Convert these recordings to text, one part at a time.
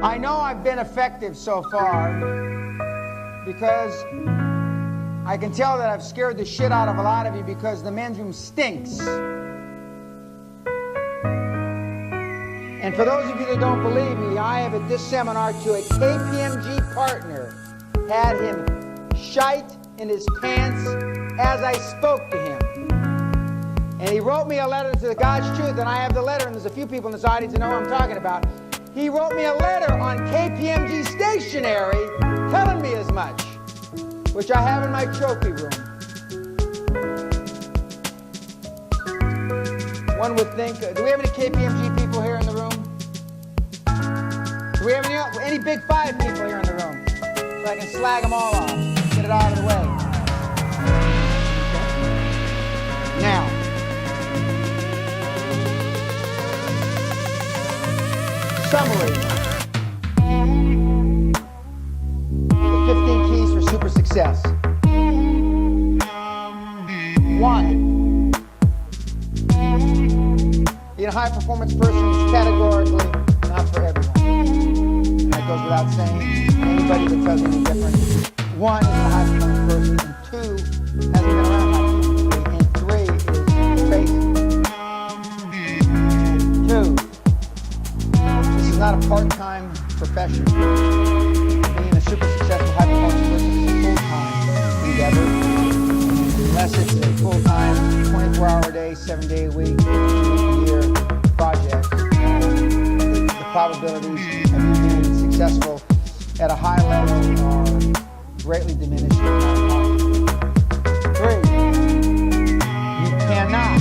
I know I've been effective so far because I can tell that I've scared the shit out of a lot of you because the men's room stinks. And for those of you that don't believe me, I have at this seminar to a KPMG partner had him shite in his pants as I spoke to him. And he wrote me a letter to the God's Truth, and I have the letter, and there's a few people in this audience that know what I'm talking about. He wrote me a letter on KPMG stationery telling me as much, which I have in my trophy room. One would think, do we have any KPMG people here in the room? Do we have any Big Five people here in the room? So I can slag them all off, get it out of the way. Now, summary. The 15 keys for super success. 1. Being a high performance person is categorically not for everyone. And that goes without saying. Anybody that tells you any different. 1 is a high performance person, and 2 hasn't been around high performance, and 3 is crazy. 2. This is not a part-time profession. Being a super successful high performance person is a full-time endeavor. Unless it's a full-time, 24-hour-a-day, 7-day a week, year project, the probabilities of you being successful at a high level are greatly diminished. 3, you cannot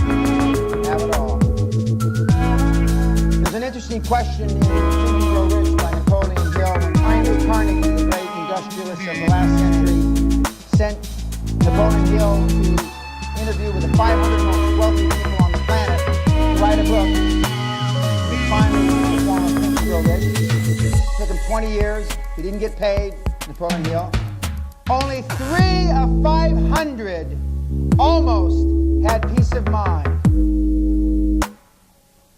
have it all. There's an interesting question in Think and Grow Rich by Napoleon Hill when Andrew Carnegie, the great industrialist of the last century, sent Napoleon Hill to interview with the 500 most wealthy people on the planet to write a book. He finally in the form of Think and Grow Rich. It took him 20 years. He didn't get paid, Napoleon Hill. Only 3 of 500 almost had peace of mind.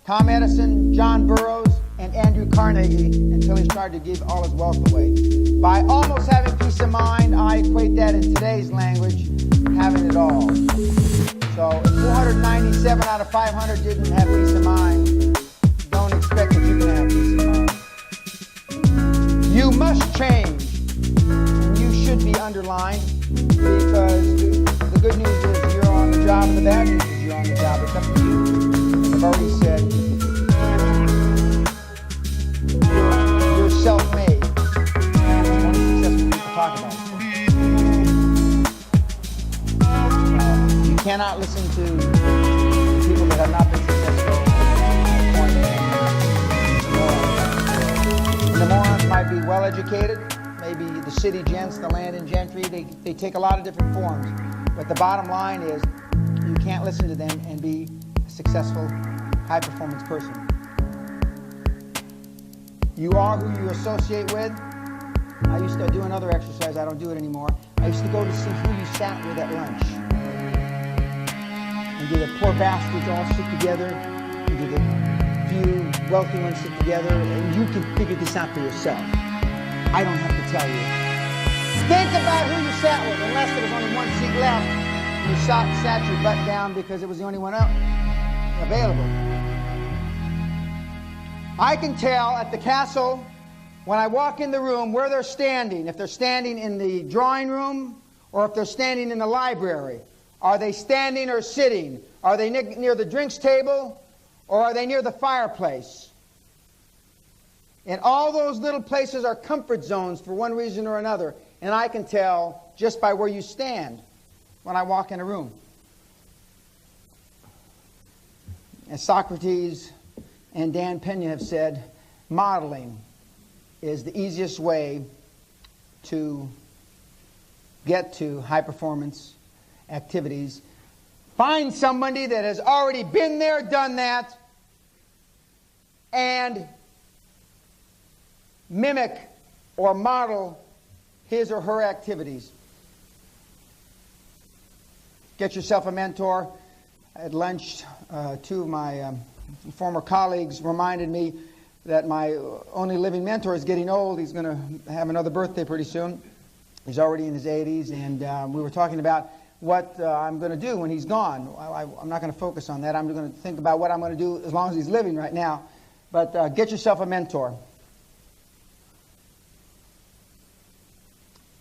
Tom Edison, John Burroughs, and Andrew Carnegie, until he started to give all his wealth away. By almost having peace of mind, I equate that in today's language, having it all. So if 497 out of 500 didn't have peace of mind, don't expect that you can have peace of mind. You must change, and you should be underlined, because the good news is you're on the job, and the bad news is you're on the job. It's up to you. I've already said, you're self-made. Only successful people talk about it. You cannot listen to people that have not been successful. And the morons might be well-educated, maybe the city gents, the landed gentry, they take a lot of different forms. But the bottom line is, you can't listen to them and be a successful, high-performance person. You are who you associate with. I used to do another exercise, I don't do it anymore. I used to go to see who you sat with at lunch. And do the poor bastards all sit together, and do the few wealthy ones sit together, and you can figure this out for yourself. I don't have to tell you. Think about who you sat with, unless there was only one seat left. You sat your butt down because it was the only one available. I can tell at the castle when I walk in the room where they're standing, if they're standing in the drawing room or if they're standing in the library. Are they standing or sitting? Are they near the drinks table or are they near the fireplace? And all those little places are comfort zones for one reason or another. And I can tell just by where you stand when I walk in a room. As Socrates and Dan Peña have said, modeling is the easiest way to get to high performance activities. Find somebody that has already been there, done that, and mimic or model his or her activities. Get yourself a mentor. At lunch, 2 of my former colleagues reminded me that my only living mentor is getting old. He's going to have another birthday pretty soon. He's already in his 80s, and we were talking about what I'm going to do when he's gone. I'm not going to focus on that. I'm going to think about what I'm going to do as long as he's living right now. But get yourself a mentor.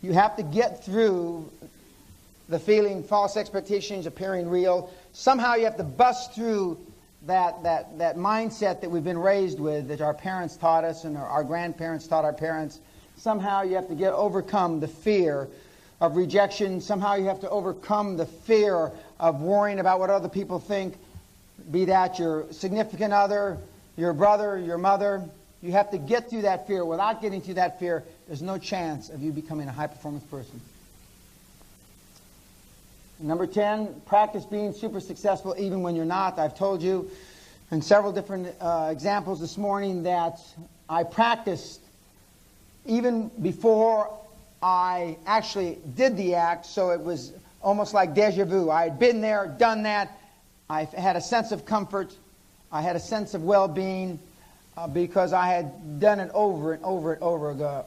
You have to get through the feeling false expectations appearing real. Somehow you have to bust through that mindset that we've been raised with, that our parents taught us and our grandparents taught our parents. Somehow you have to overcome the fear of rejection. Somehow you have to overcome the fear of worrying about what other people think, be that your significant other, your brother, your mother. You have to get through that fear. Without getting through that fear, there's no chance of you becoming a high-performance person. Number 10, practice being super successful even when you're not. I've told you in several different examples this morning that I practiced even before I actually did the act, so it was almost like deja vu. I had been there, done that. I had a sense of comfort. I had a sense of well-being because I had done it over and over and over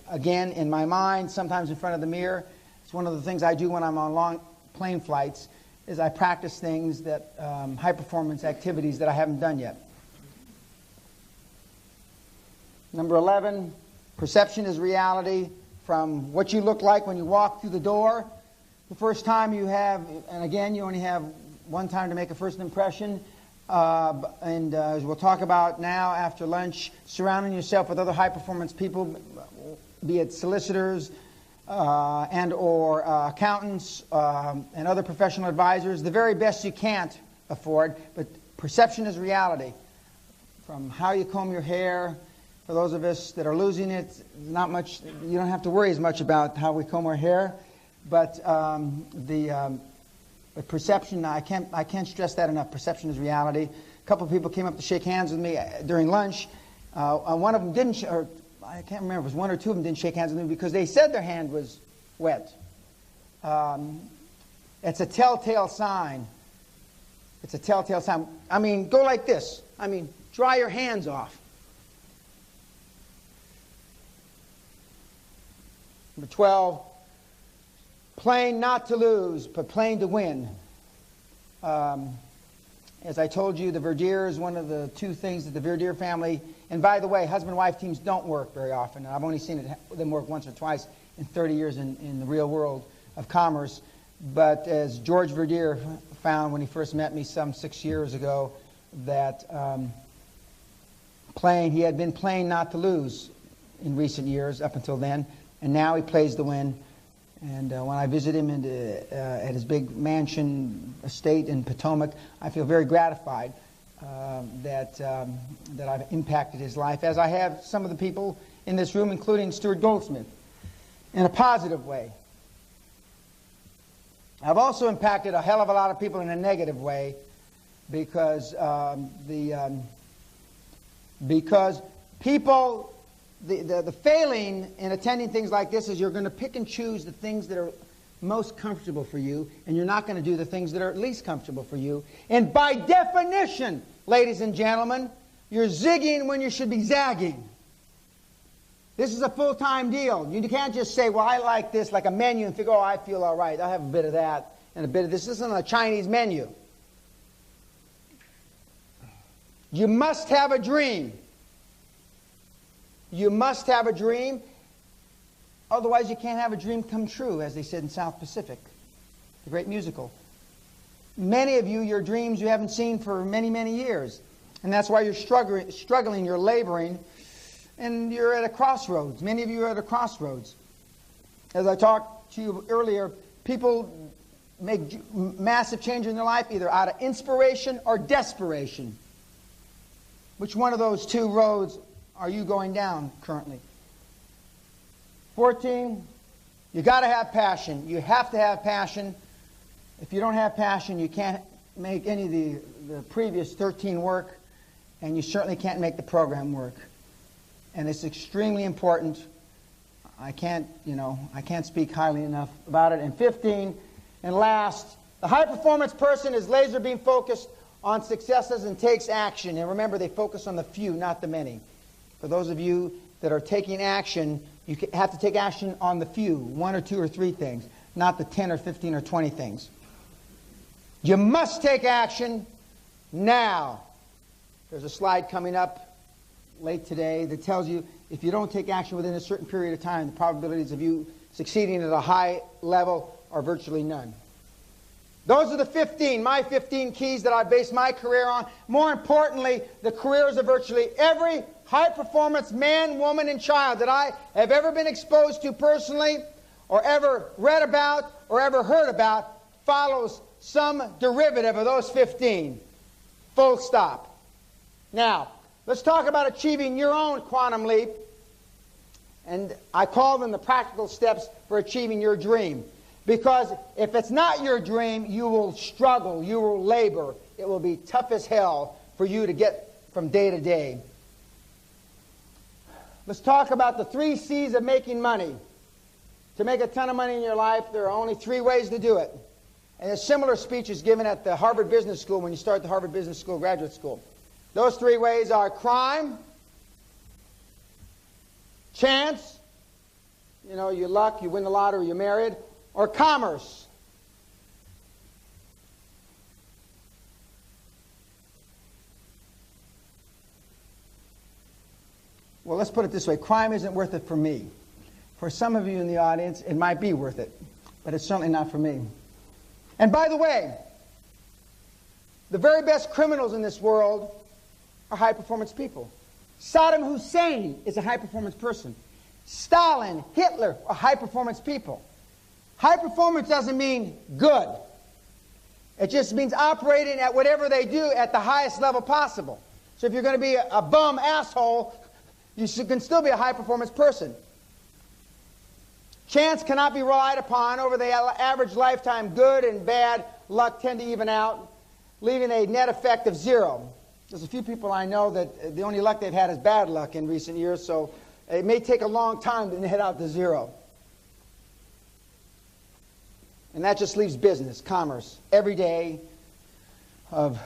again in my mind, sometimes in front of the mirror. It's one of the things I do when I'm on long plane flights, is I practice things that, high-performance activities that I haven't done yet. Number 11, perception is reality. From what you look like when you walk through the door, the first time you have, and again, you only have one time to make a first impression, as we'll talk about now after lunch, surrounding yourself with other high-performance people, be it solicitors and or accountants and other professional advisors, the very best you can't afford, but perception is reality. From how you comb your hair, for those of us that are losing it, not much. You don't have to worry as much about how we comb our hair, but the perception. I can't stress that enough. Perception is reality. A couple of people came up to shake hands with me during lunch. One of them didn't, or I can't remember. It was one or two of them didn't shake hands with me because they said their hand was wet. It's a telltale sign. It's a telltale sign. I mean, go like this. I mean, dry your hands off. Number 12, playing not to lose, but playing to win. As I told you, the Verdier is one of the two things that the Verdier family, and by the way, husband-wife teams don't work very often. I've only seen them work once or twice in 30 years in the real world of commerce. But as George Verdier found when he first met me some 6 years ago, that he had been playing not to lose in recent years up until then. And now he plays to win. And when I visit him at his big mansion estate in Potomac, I feel very gratified that I've impacted his life, as I have some of the people in this room, including Stuart Goldsmith, in a positive way. I've also impacted a hell of a lot of people in a negative way because people... The failing in attending things like this is you're going to pick and choose the things that are most comfortable for you, and you're not going to do the things that are least comfortable for you. And by definition, ladies and gentlemen, you're zigging when you should be zagging. This is a full-time deal. You can't just say, well, I like this, like a menu, and figure, oh, I feel all right. I'll have a bit of that and a bit of this. This isn't a Chinese menu. You must have a dream. You must have a dream. Otherwise, you can't have a dream come true, as they said in South Pacific, the great musical. Many of you, your dreams you haven't seen for many, many years. And that's why you're struggling, you're laboring, and you're at a crossroads. Many of you are at a crossroads. As I talked to you earlier, people make massive change in their life, either out of inspiration or desperation. Which one of those two roads are you going down currently? 14, you got to have passion. You have to have passion. If you don't have passion, you can't make any of the previous 13 work, and you certainly can't make the program work. And it's extremely important. I can't speak highly enough about it. And 15, and last, the high-performance person is laser beam focused on successes and takes action. And remember, they focus on the few, not the many. For those of you that are taking action, you have to take action on the few, 1 or 2 or 3 things, not the 10 or 15 or 20 things. You must take action now. There's a slide coming up late today that tells you if you don't take action within a certain period of time, the probabilities of you succeeding at a high level are virtually none. Those are the 15, my 15 keys that I base my career on. More importantly, the careers of virtually every high-performance man, woman, and child that I have ever been exposed to personally, or ever read about, or ever heard about, follows some derivative of those 15. Full stop. Now, let's talk about achieving your own quantum leap. And I call them the practical steps for achieving your dream. Because if it's not your dream, you will struggle, you will labor. It will be tough as hell for you to get from day to day. Let's talk about the 3 C's of making money. To make a ton of money in your life, there are only 3 ways to do it. And a similar speech is given at the Harvard Business School when you start the Harvard Business School graduate school. Those 3 ways are crime, chance, you know, you luck, you win the lottery, you're married, or commerce. Well, let's put it this way. Crime isn't worth it for me. For some of you in the audience, it might be worth it, but it's certainly not for me. And by the way, the very best criminals in this world are high-performance people. Saddam Hussein is a high-performance person. Stalin, Hitler are high-performance people. High performance doesn't mean good. It just means operating at whatever they do at the highest level possible. So if you're going to be a bum asshole, you can still be a high-performance person. Chance cannot be relied upon. Over the average lifetime, good and bad luck tend to even out, leaving a net effect of 0. There's a few people I know that the only luck they've had is bad luck in recent years, so it may take a long time to net out to 0. And that just leaves business, commerce, every day of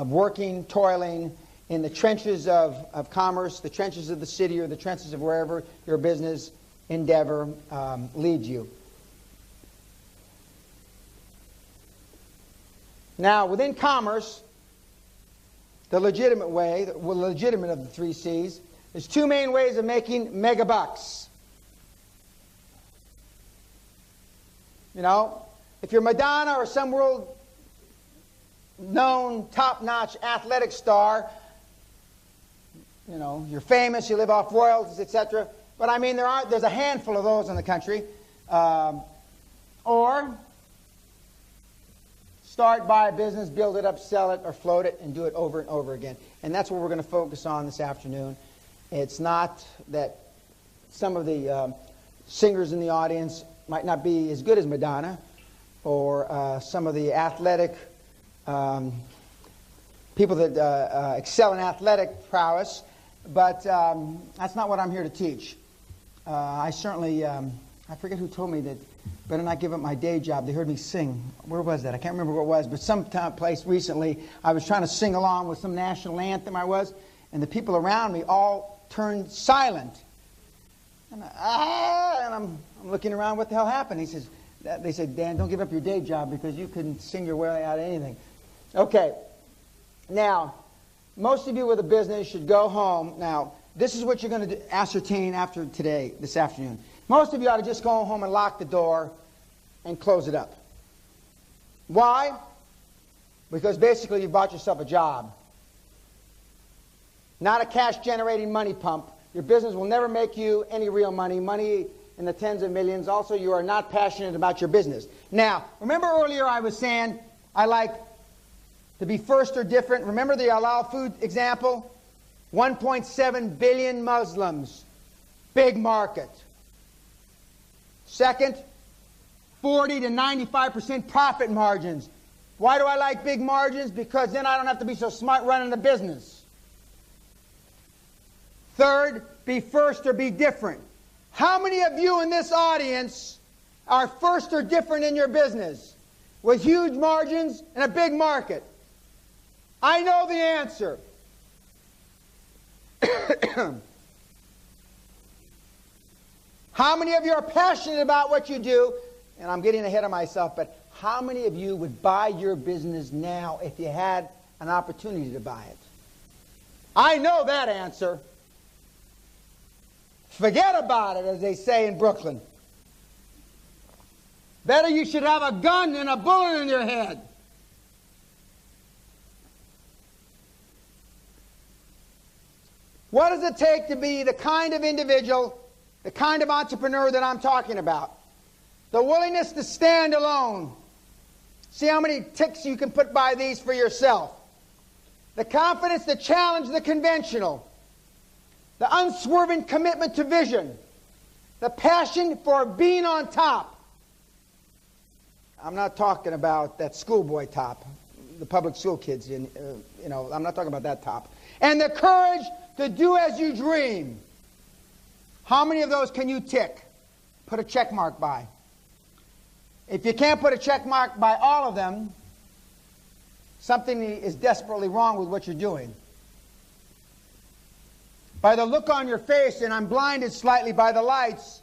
working, toiling in the trenches of commerce, the trenches of the city or the trenches of wherever your business endeavor leads you. Now, within commerce, the legitimate way, the legitimate of the 3 C's, there's 2 main ways of making megabucks. You know, if you're Madonna or some world-known, top-notch athletic star, you know, you're famous, you live off royalties, etc. But I mean, there's a handful of those in the country. Or start, buy a business, build it up, sell it, or float it, and do it over and over again. And that's what we're going to focus on this afternoon. It's not that some of the singers in the audience might not be as good as Madonna, or some of the athletic people that excel in athletic prowess, but that's not what I'm here to teach. I certainly, I forget who told me that better not give up my day job. They heard me sing. Where was that? I can't remember where it was, but some place recently I was trying to sing along with some national anthem and the people around me all turned silent. And I'm looking around, what the hell happened? They said, Dan, don't give up your day job because you couldn't sing your way out of anything. Okay. Now, most of you with a business should go home. Now, this is what you're going to ascertain after today, this afternoon. Most of you ought to just go home and lock the door and close it up. Why? Because basically you bought yourself a job. Not a cash-generating money pump. Your business will never make you any real money in the tens of millions. Also, you are not passionate about your business. Now, remember earlier I was saying I like to be first or different. Remember the halal food example? 1.7 billion Muslims. Big market. Second, 40 to 95% profit margins. Why do I like big margins? Because then I don't have to be so smart running the business. Third, be first or be different. How many of you in this audience are first or different in your business with huge margins and a big market? I know the answer. How many of you are passionate about what you do? And I'm getting ahead of myself, but how many of you would buy your business now if you had an opportunity to buy it? I know that answer. Forget about it, as they say in Brooklyn. Better you should have a gun than a bullet in your head. What does it take to be the kind of individual, the kind of entrepreneur that I'm talking about? The willingness to stand alone. See how many ticks you can put by these for yourself. The confidence to challenge the conventional. The unswerving commitment to vision. The passion for being on top. I'm not talking about that schoolboy top, the public school kids. I'm not talking about that top. And the courage to do as you dream. How many of those can you tick? Put a check mark by. If you can't put a check mark by all of them, something is desperately wrong with what you're doing. By the look on your face, and I'm blinded slightly by the lights,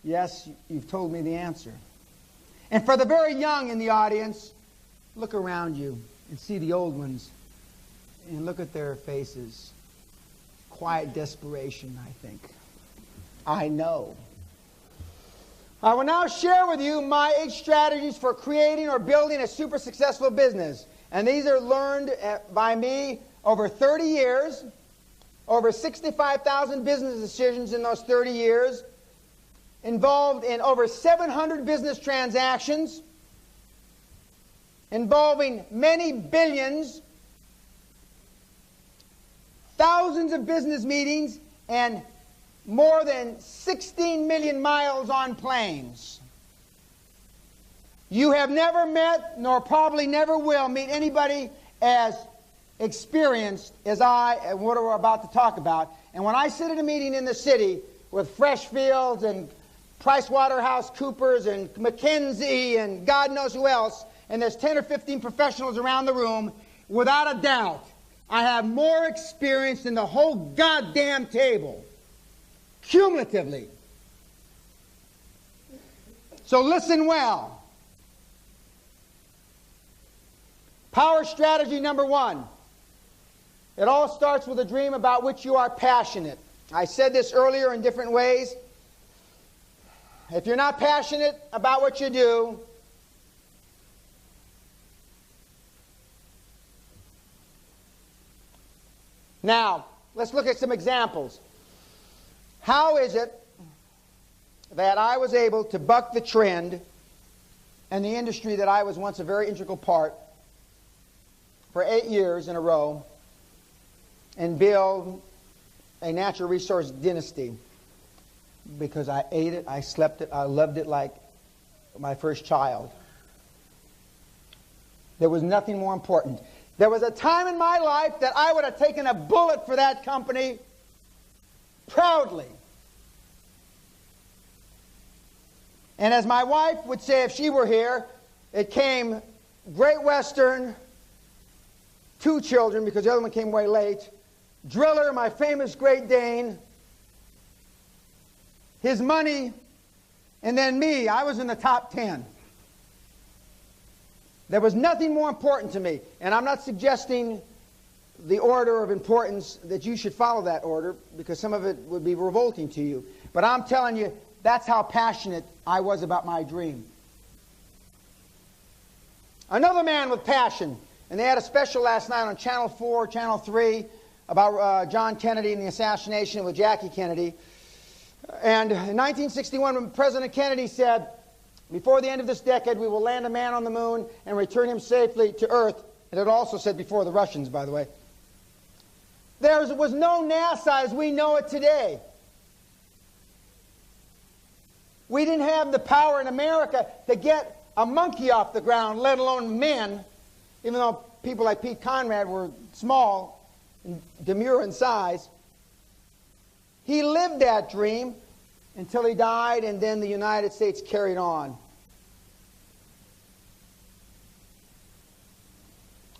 yes, you've told me the answer. And for the very young in the audience, look around you and see the old ones and look at their faces. Quiet desperation, I think. I know. I will now share with you my 8 strategies for creating or building a super successful business. And these are learned by me over 30 years, over 65,000 business decisions in those 30 years, involved in over 700 business transactions, involving many billions, thousands of business meetings, and more than 16 million miles on planes. You have never met, nor probably never will meet anybody as experienced as I and what we're about to talk about. And when I sit at a meeting in the city with Freshfields and PricewaterhouseCoopers and McKinsey and God knows who else, and there's 10 or 15 professionals around the room, without a doubt, I have more experience than the whole goddamn table, cumulatively. So listen well. Power strategy number 1. It all starts with a dream about which you are passionate. I said this earlier in different ways. If you're not passionate about what you do, now, let's look at some examples. How is it that I was able to buck the trend in the industry that I was once a very integral part for 8 years in a row and build a natural resource dynasty? Because I ate it, I slept it, I loved it like my first child. There was nothing more important. There was a time in my life that I would have taken a bullet for that company proudly. And as my wife would say if she were here, it came Great Western, 2 children because the other one came way late, Driller, my famous Great Dane, his money, and then me. I was in the top 10. There was nothing more important to me. And I'm not suggesting the order of importance that you should follow that order, because some of it would be revolting to you. But I'm telling you, that's how passionate I was about my dream. Another man with passion. And they had a special last night on Channel 4, Channel 3 about John Kennedy and the assassination with Jackie Kennedy. And in 1961, when President Kennedy said, before the end of this decade, we will land a man on the moon and return him safely to Earth. And it also said before the Russians, by the way. There was no NASA as we know it today. We didn't have the power in America to get a monkey off the ground, let alone men, even though people like Pete Conrad were small and demure in size. He lived that dream until he died, and then the United States carried on.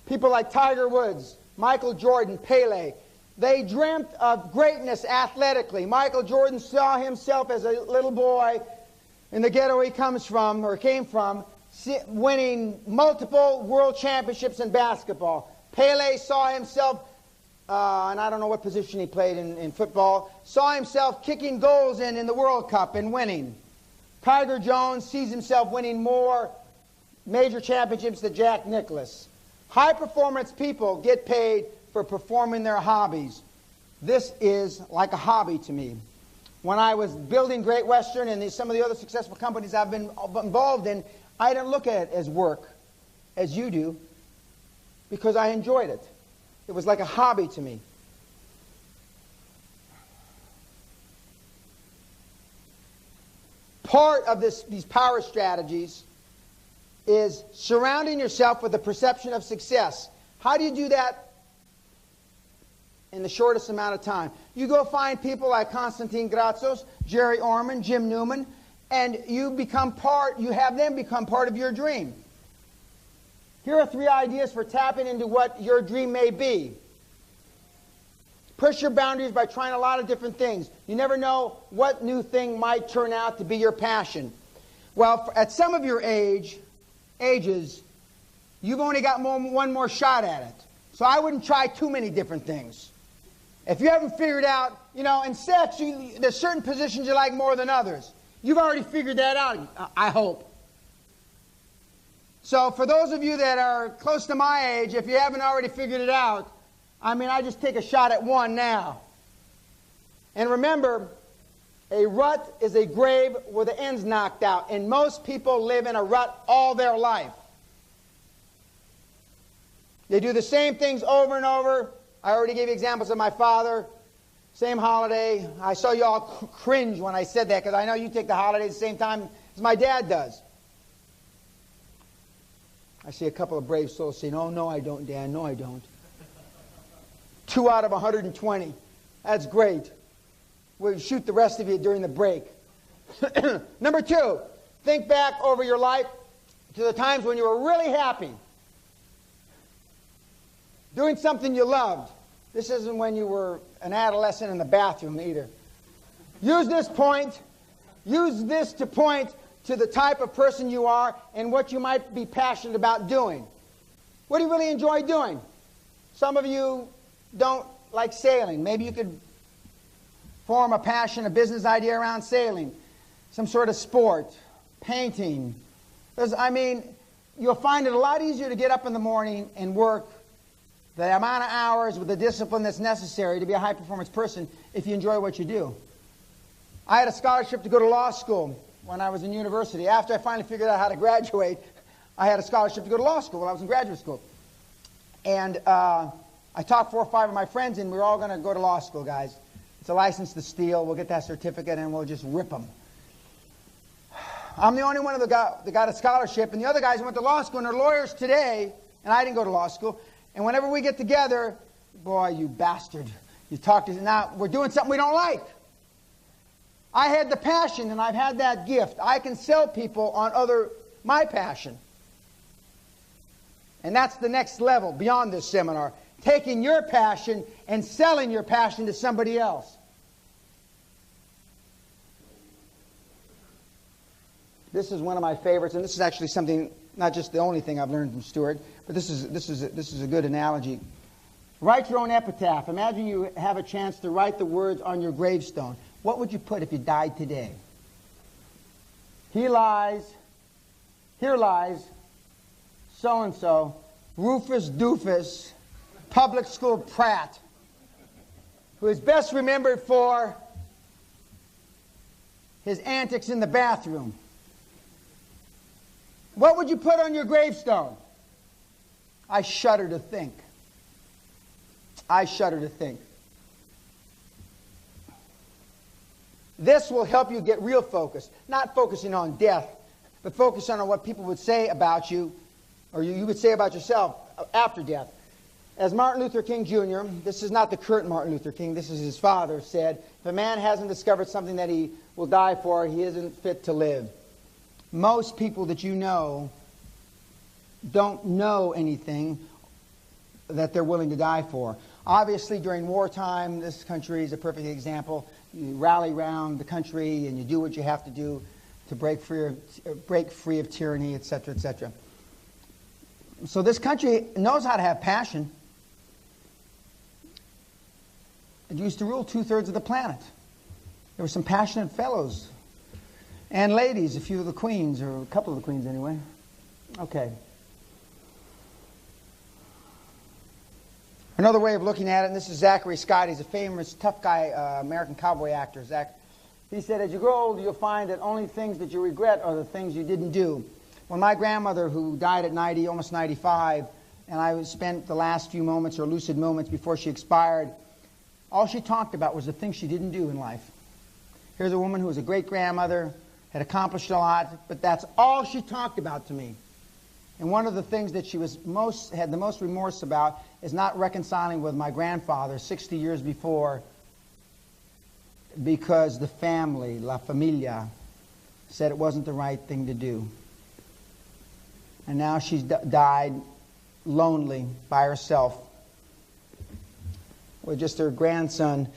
People like Tiger Woods, Michael Jordan, Pele. They dreamt of greatness athletically. Michael Jordan saw himself as a little boy in the ghetto he comes from, or came from, winning multiple world championships in basketball. Pele saw himself, and I don't know what position he played in football, saw himself kicking goals in the World Cup and winning. Tiger Jones sees himself winning more major championships than Jack Nicklaus. High-performance people get paid for performing their hobbies. This is like a hobby to me. When I was building Great Western and some of the other successful companies I've been involved in, I didn't look at it as work, as you do, because I enjoyed it. It was like a hobby to me. Part of these power strategies is surrounding yourself with a perception of success. How do you do that in the shortest amount of time? You go find people like Konstantin Gratsos, Jerry Orman, Jim Newman, and you have them become part of your dream. Here are 3 ideas for tapping into what your dream may be. Push your boundaries by trying a lot of different things. You never know what new thing might turn out to be your passion. Well, at some of your ages, you've only got one more shot at it. So I wouldn't try too many different things. If you haven't figured out, in sex, there's certain positions you like more than others. You've already figured that out, I hope. So for those of you that are close to my age, if you haven't already figured it out, I just take a shot at one now. And remember, a rut is a grave where the end's knocked out. And most people live in a rut all their life. They do the same things over and over. I already gave you examples of my father. Same holiday. I saw you all cringe when I said that because I know you take the holiday at the same time as my dad does. I see a couple of brave souls saying, "Oh, no, I don't, Dan. No, I don't." 2 out of 120. That's great. We'll shoot the rest of you during the break. Number 2, think back over your life to the times when you were really happy. Doing something you loved. This isn't when you were an adolescent in the bathroom either. Use this to point to the type of person you are and what you might be passionate about doing. What do you really enjoy doing? Some of you don't like sailing. Maybe you could form a passion, a business idea around sailing. Some sort of sport, painting. You'll find it a lot easier to get up in the morning and work the amount of hours with the discipline that's necessary to be a high-performance person if you enjoy what you do. I had a scholarship to go to law school when I was in university. After I finally figured out how to graduate, I had a scholarship to go to law school when I was in graduate school. And I talked 4 or 5 of my friends, and we were all going to go to law school, guys. It's a license to steal. We'll get that certificate, and we'll just rip them. I'm the only one that got a scholarship, and the other guys went to law school, and they're lawyers today, and I didn't go to law school. And whenever we get together, boy, you bastard, you talk to now we're doing something we don't like. I had the passion, and I've had that gift. I can sell people on my passion. And that's the next level beyond this seminar. Taking your passion and selling your passion to somebody else. This is one of my favorites, and this is actually something, not just the only thing I've learned from Stuart, but this is a good analogy. Write your own epitaph. Imagine you have a chance to write the words on your gravestone. What would you put if you died today? Here lies, so-and-so, Rufus Doofus, public school prat, who is best remembered for his antics in the bathroom. What would you put on your gravestone? I shudder to think. I shudder to think. This will help you get real focused. Not focusing on death, but focusing on what people would say about you, or you would say about yourself after death. As Martin Luther King Jr., this is not the current Martin Luther King, this is his father, said, if a man hasn't discovered something that he will die for, he isn't fit to live. Most people that you know don't know anything, that they're willing to die for. Obviously, during wartime, this country is a perfect example. You rally around the country and you do what you have to do to break free of tyranny, etc., etc. So this country knows how to have passion. It used to rule 2/3 of the planet. There were some passionate fellows and ladies, a few of the queens, or a couple of the queens anyway. Okay. Another way of looking at it, and this is Zachary Scott. He's a famous tough guy, American cowboy actor. He said, as you grow older, you'll find that only things that you regret are the things you didn't do. When my grandmother, who died at 90, almost 95, and I spent the last few moments or lucid moments before she expired, all she talked about was the things she didn't do in life. Here's a woman who was a great-grandmother, had accomplished a lot, but that's all she talked about to me. And one of the things that she had the most remorse about is not reconciling with my grandfather 60 years before, because the family, la familia, said it wasn't the right thing to do. And now she's died lonely by herself with just her grandson,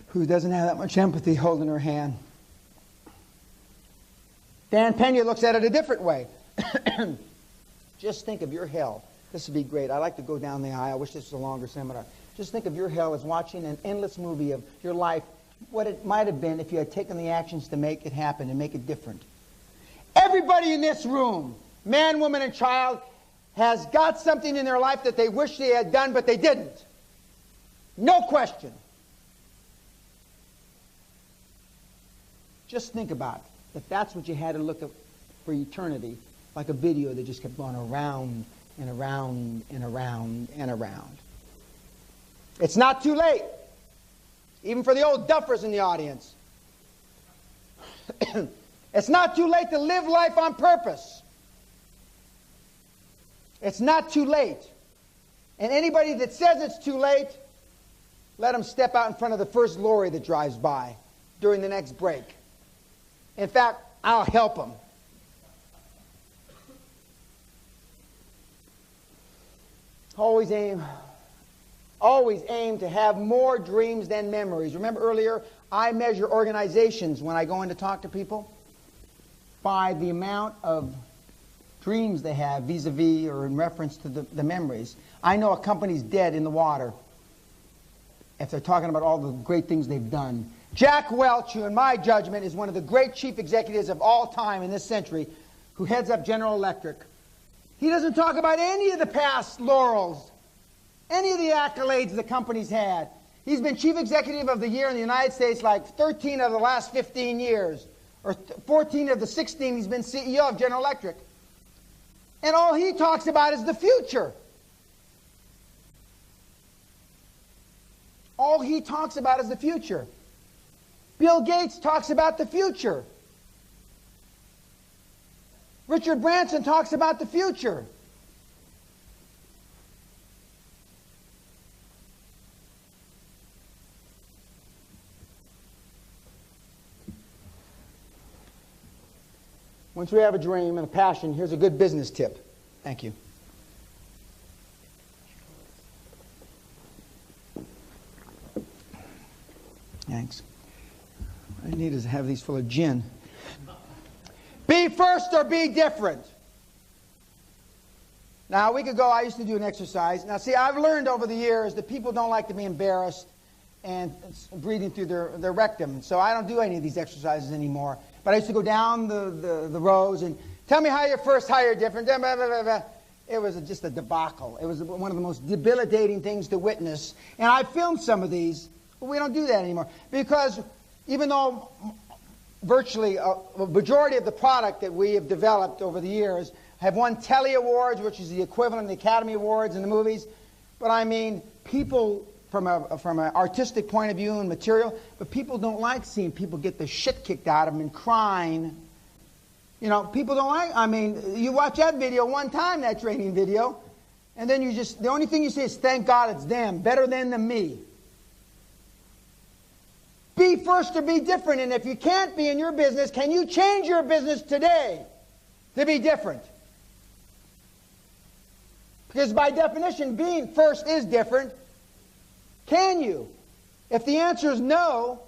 who doesn't have that much empathy, holding her hand. Dan Peña looks at it a different way. Just think of your hell. This would be great. I'd like to go down the aisle. I wish this was a longer seminar. Just think of your hell as watching an endless movie of your life, what it might have been if you had taken the actions to make it happen and make it different. Everybody in this room, man, woman, and child, has got something in their life that they wish they had done, but they didn't. No question. Just think about it. If that's what you had to look at for eternity, like a video that just kept going around and around and around and around. It's not too late. Even for the old duffers in the audience. It's not too late to live life on purpose. It's not too late. And anybody that says it's too late, let them step out in front of the first lorry that drives by during the next break. In fact, I'll help them. Always aim to have more dreams than memories. Remember earlier, I measure organizations when I go in to talk to people by the amount of dreams they have vis-a-vis or in reference to the memories. I know a company's dead in the water if they're talking about all the great things they've done. Jack Welch, who in my judgment is one of the great chief executives of all time in this century, who heads up General Electric, he doesn't talk about any of the past laurels, any of the accolades the company's had. He's been Chief Executive of the Year in the United States like 13 of the last 15 years, or 14 of the 16 he's been CEO of General Electric. And all he talks about is the future. All he talks about is the future. Bill Gates talks about the future. Richard Branson talks about the future. Once we have a dream and a passion, here's a good business tip. Thank you. Thanks. What I need is to have these full of gin. Be first or be different. Now, a week ago, I used to do an exercise. Now, see, I've learned over the years that people don't like to be embarrassed and breathing through their rectum. So I don't do any of these exercises anymore. But I used to go down the rows and tell me how you're first, how you're different. It was just a debacle. It was one of the most debilitating things to witness. And I filmed some of these, but we don't do that anymore. Because even though virtually a majority of the product that we have developed over the years have won Telly Awards, which is the equivalent of the Academy Awards in the movies. But I mean, people, from an artistic point of view and material, but people don't like seeing people get the shit kicked out of them and crying. You know, people don't like, I mean, you watch that video one time, that training video, and then the only thing you say is, thank God it's them, better than me. Be first or be different. And if you can't be in your business, can you change your business today to be different? Because by definition, being first is different. Can you? If the answer is no,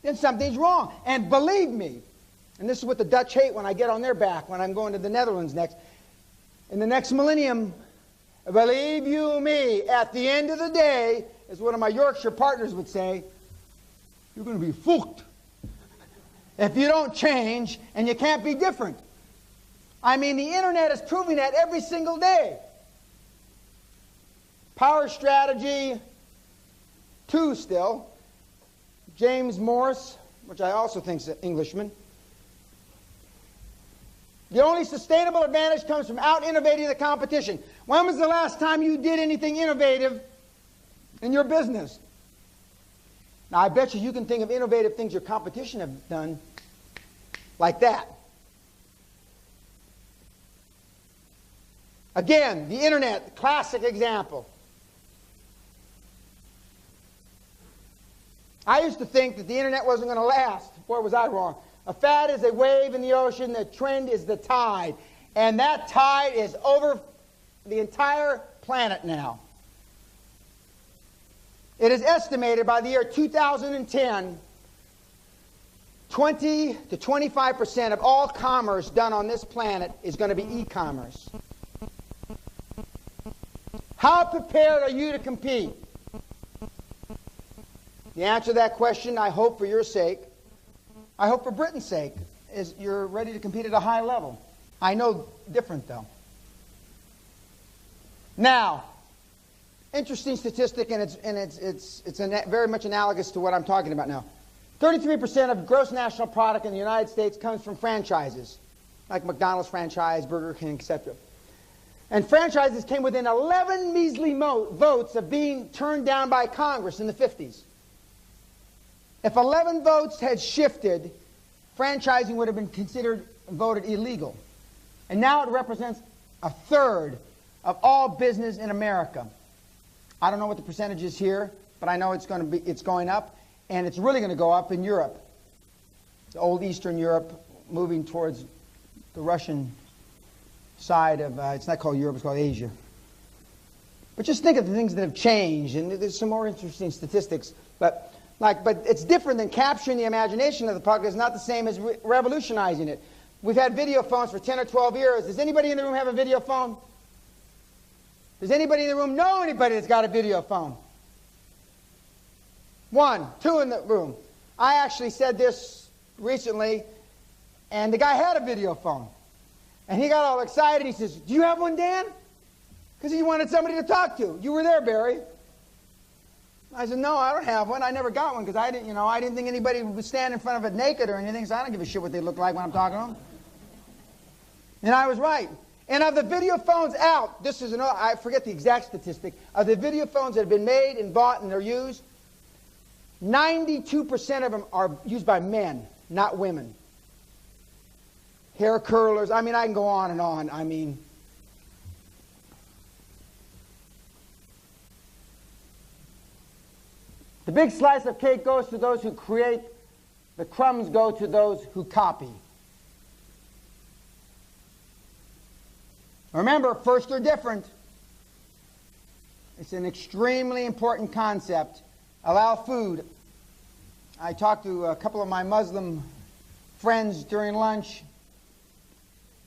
then something's wrong. And believe me, and this is what the Dutch hate when I get on their back when I'm going to the Netherlands next. In the next millennium, believe you me, at the end of the day, as one of my Yorkshire partners would say, you're going to be fucked if you don't change, and you can't be different. I mean, the internet is proving that every single day. Power Strategy 2 still. James Morris, which I also think is an Englishman. The only sustainable advantage comes from out-innovating the competition. When was the last time you did anything innovative in your business? Now, I bet you can think of innovative things your competition have done like that. Again, the internet, classic example. I used to think that the internet wasn't going to last. Boy, was I wrong. A fad is a wave in the ocean. The trend is the tide. And that tide is over the entire planet now. It is estimated by the year 2010, 20 to 25% of all commerce done on this planet is going to be e-commerce. How prepared are you to compete? The answer to that question, I hope for your sake, I hope for Britain's sake, is you're ready to compete at a high level. I know different, though. Now, interesting statistic, and it's very much analogous to what I'm talking about now. 33% of gross national product in the United States comes from franchises, like McDonald's franchise, Burger King, etc. And franchises came within 11 measly votes of being turned down by Congress in the 50s. If 11 votes had shifted, franchising would have been considered voted illegal. And now it represents a third of all business in America. I don't know what the percentage is here, but I know it's going up, and it's really going to go up in Europe. The old Eastern Europe, moving towards the Russian side of, it's not called Europe, it's called Asia. But just think of the things that have changed, and there's some more interesting statistics, but it's different than capturing the imagination of the public. It's not the same as revolutionizing it. We've had video phones for 10 or 12 years. Does anybody in the room have a video phone? Does anybody in the room know anybody that's got a video phone? 1, 2 in the room. I actually said this recently, and the guy had a video phone. And he got all excited. He says, do you have one, Dan? Because he wanted somebody to talk to. You were there, Barry. I said, no, I don't have one. I never got one because I didn't think anybody would stand in front of it naked or anything, so I don't give a shit what they look like when I'm talking to them. And I was right. And of the video phones out, I forget the exact statistic, of the video phones that have been made and bought and they're used, 92% of them are used by men, not women. Hair curlers, I can go on and on. The big slice of cake goes to those who create, the crumbs go to those who copy. Remember, first or different. It's an extremely important concept. Allow food. I talked to a couple of my Muslim friends during lunch,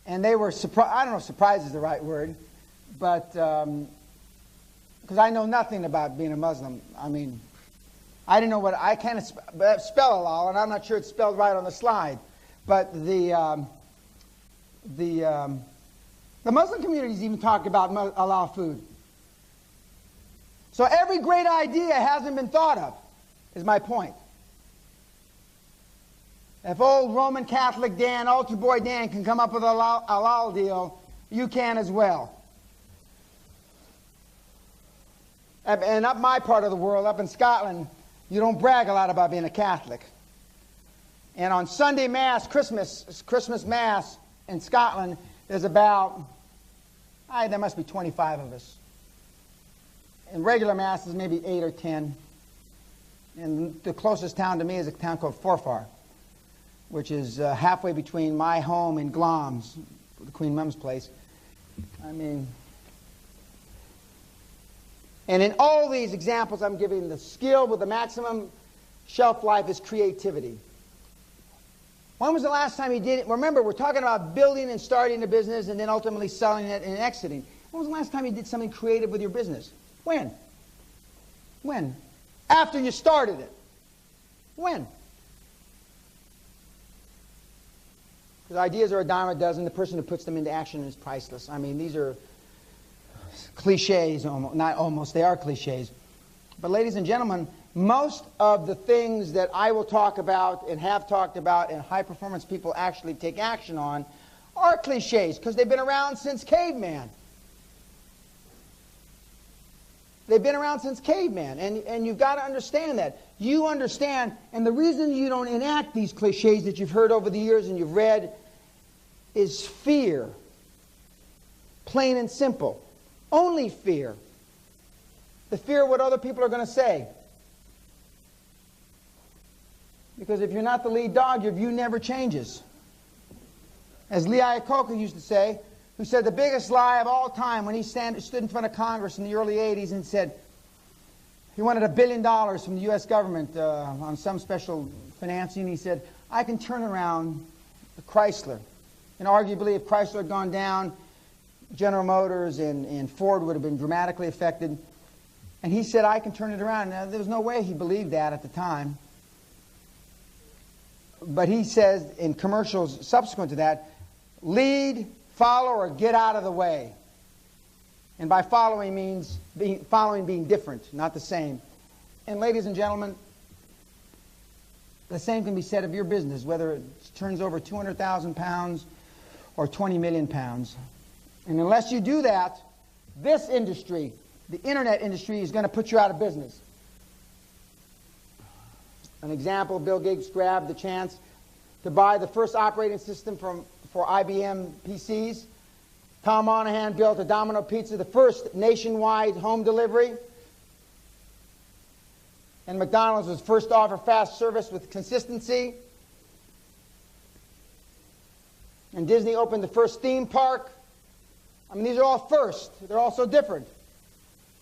and they were surprised. I don't know if surprised is the right word, but because I know nothing about being a Muslim. I didn't know what I can't spell halal, and I'm not sure it's spelled right on the slide. But the Muslim communities even talk about halal food. So every great idea hasn't been thought of, is my point. If old Roman Catholic Dan, altar boy Dan, can come up with a halal deal, you can as well. And up my part of the world, up in Scotland, you don't brag a lot about being a Catholic. And on Sunday Mass, Christmas Mass in Scotland, there's about, there must be 25 of us. In regular Masses, maybe 8 or 10. And the closest town to me is a town called Forfar, which is halfway between my home and Glom's, the Queen Mum's place. And in all these examples I'm giving, the skill with the maximum shelf life is creativity. When was the last time you did it? Remember, we're talking about building and starting a business and then ultimately selling it and exiting. When was the last time you did something creative with your business? When? When? After you started it. When? Because ideas are a dime a dozen. The person who puts them into action is priceless. I mean, these are cliches, almost, not almost, they are cliches. But ladies and gentlemen, most of the things that I will talk about and have talked about and high performance people actually take action on are cliches because they've been around since caveman. They've been around since caveman, and you've got to understand that. You understand, and the reason you don't enact these cliches that you've heard over the years and you've read is fear. Plain and simple. Only fear. The fear of what other people are going to say. Because if you're not the lead dog, your view never changes. As Lee Iacocca used to say, who said the biggest lie of all time when he stood in front of Congress in the early 80s and said he wanted $1 billion from the U.S. government on some special financing. He said, I can turn around Chrysler. And arguably, if Chrysler had gone down, General Motors and Ford would have been dramatically affected. And he said, I can turn it around. Now, there was no way he believed that at the time. But he says in commercials subsequent to that, lead, follow, or get out of the way. And by following means being different, not the same. And ladies and gentlemen, the same can be said of your business, whether it turns over 200,000 pounds or 20 million pounds. And unless you do that, this industry, the internet industry, is going to put you out of business. An example, Bill Gates grabbed the chance to buy the first operating system for IBM PCs. Tom Monahan built a Domino Pizza, the first nationwide home delivery. And McDonald's was first to offer fast service with consistency. And Disney opened the first theme park. I mean, these are all first. They're all so different.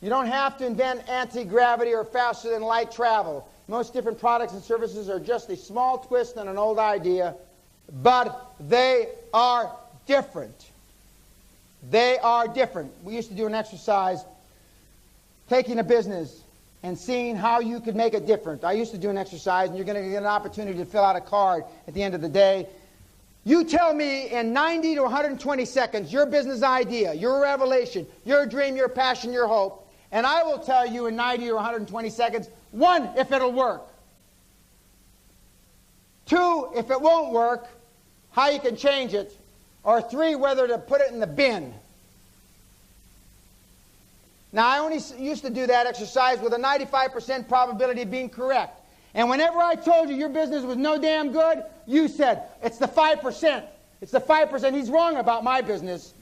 You don't have to invent anti-gravity or faster than light travel. Most different products and services are just a small twist on an old idea, but they are different. They are different. We used to do an exercise taking a business and seeing how you could make it different. I used to do an exercise, and you're going to get an opportunity to fill out a card at the end of the day. You tell me in 90 to 120 seconds your business idea, your revelation, your dream, your passion, your hope, and I will tell you in 90 or 120 seconds, 1, if it'll work. 2, if it won't work, how you can change it. Or 3, whether to put it in the bin. Now, I only used to do that exercise with a 95% probability of being correct. And whenever I told you your business was no damn good, you said, it's the 5%. It's the 5%. He's wrong about my business.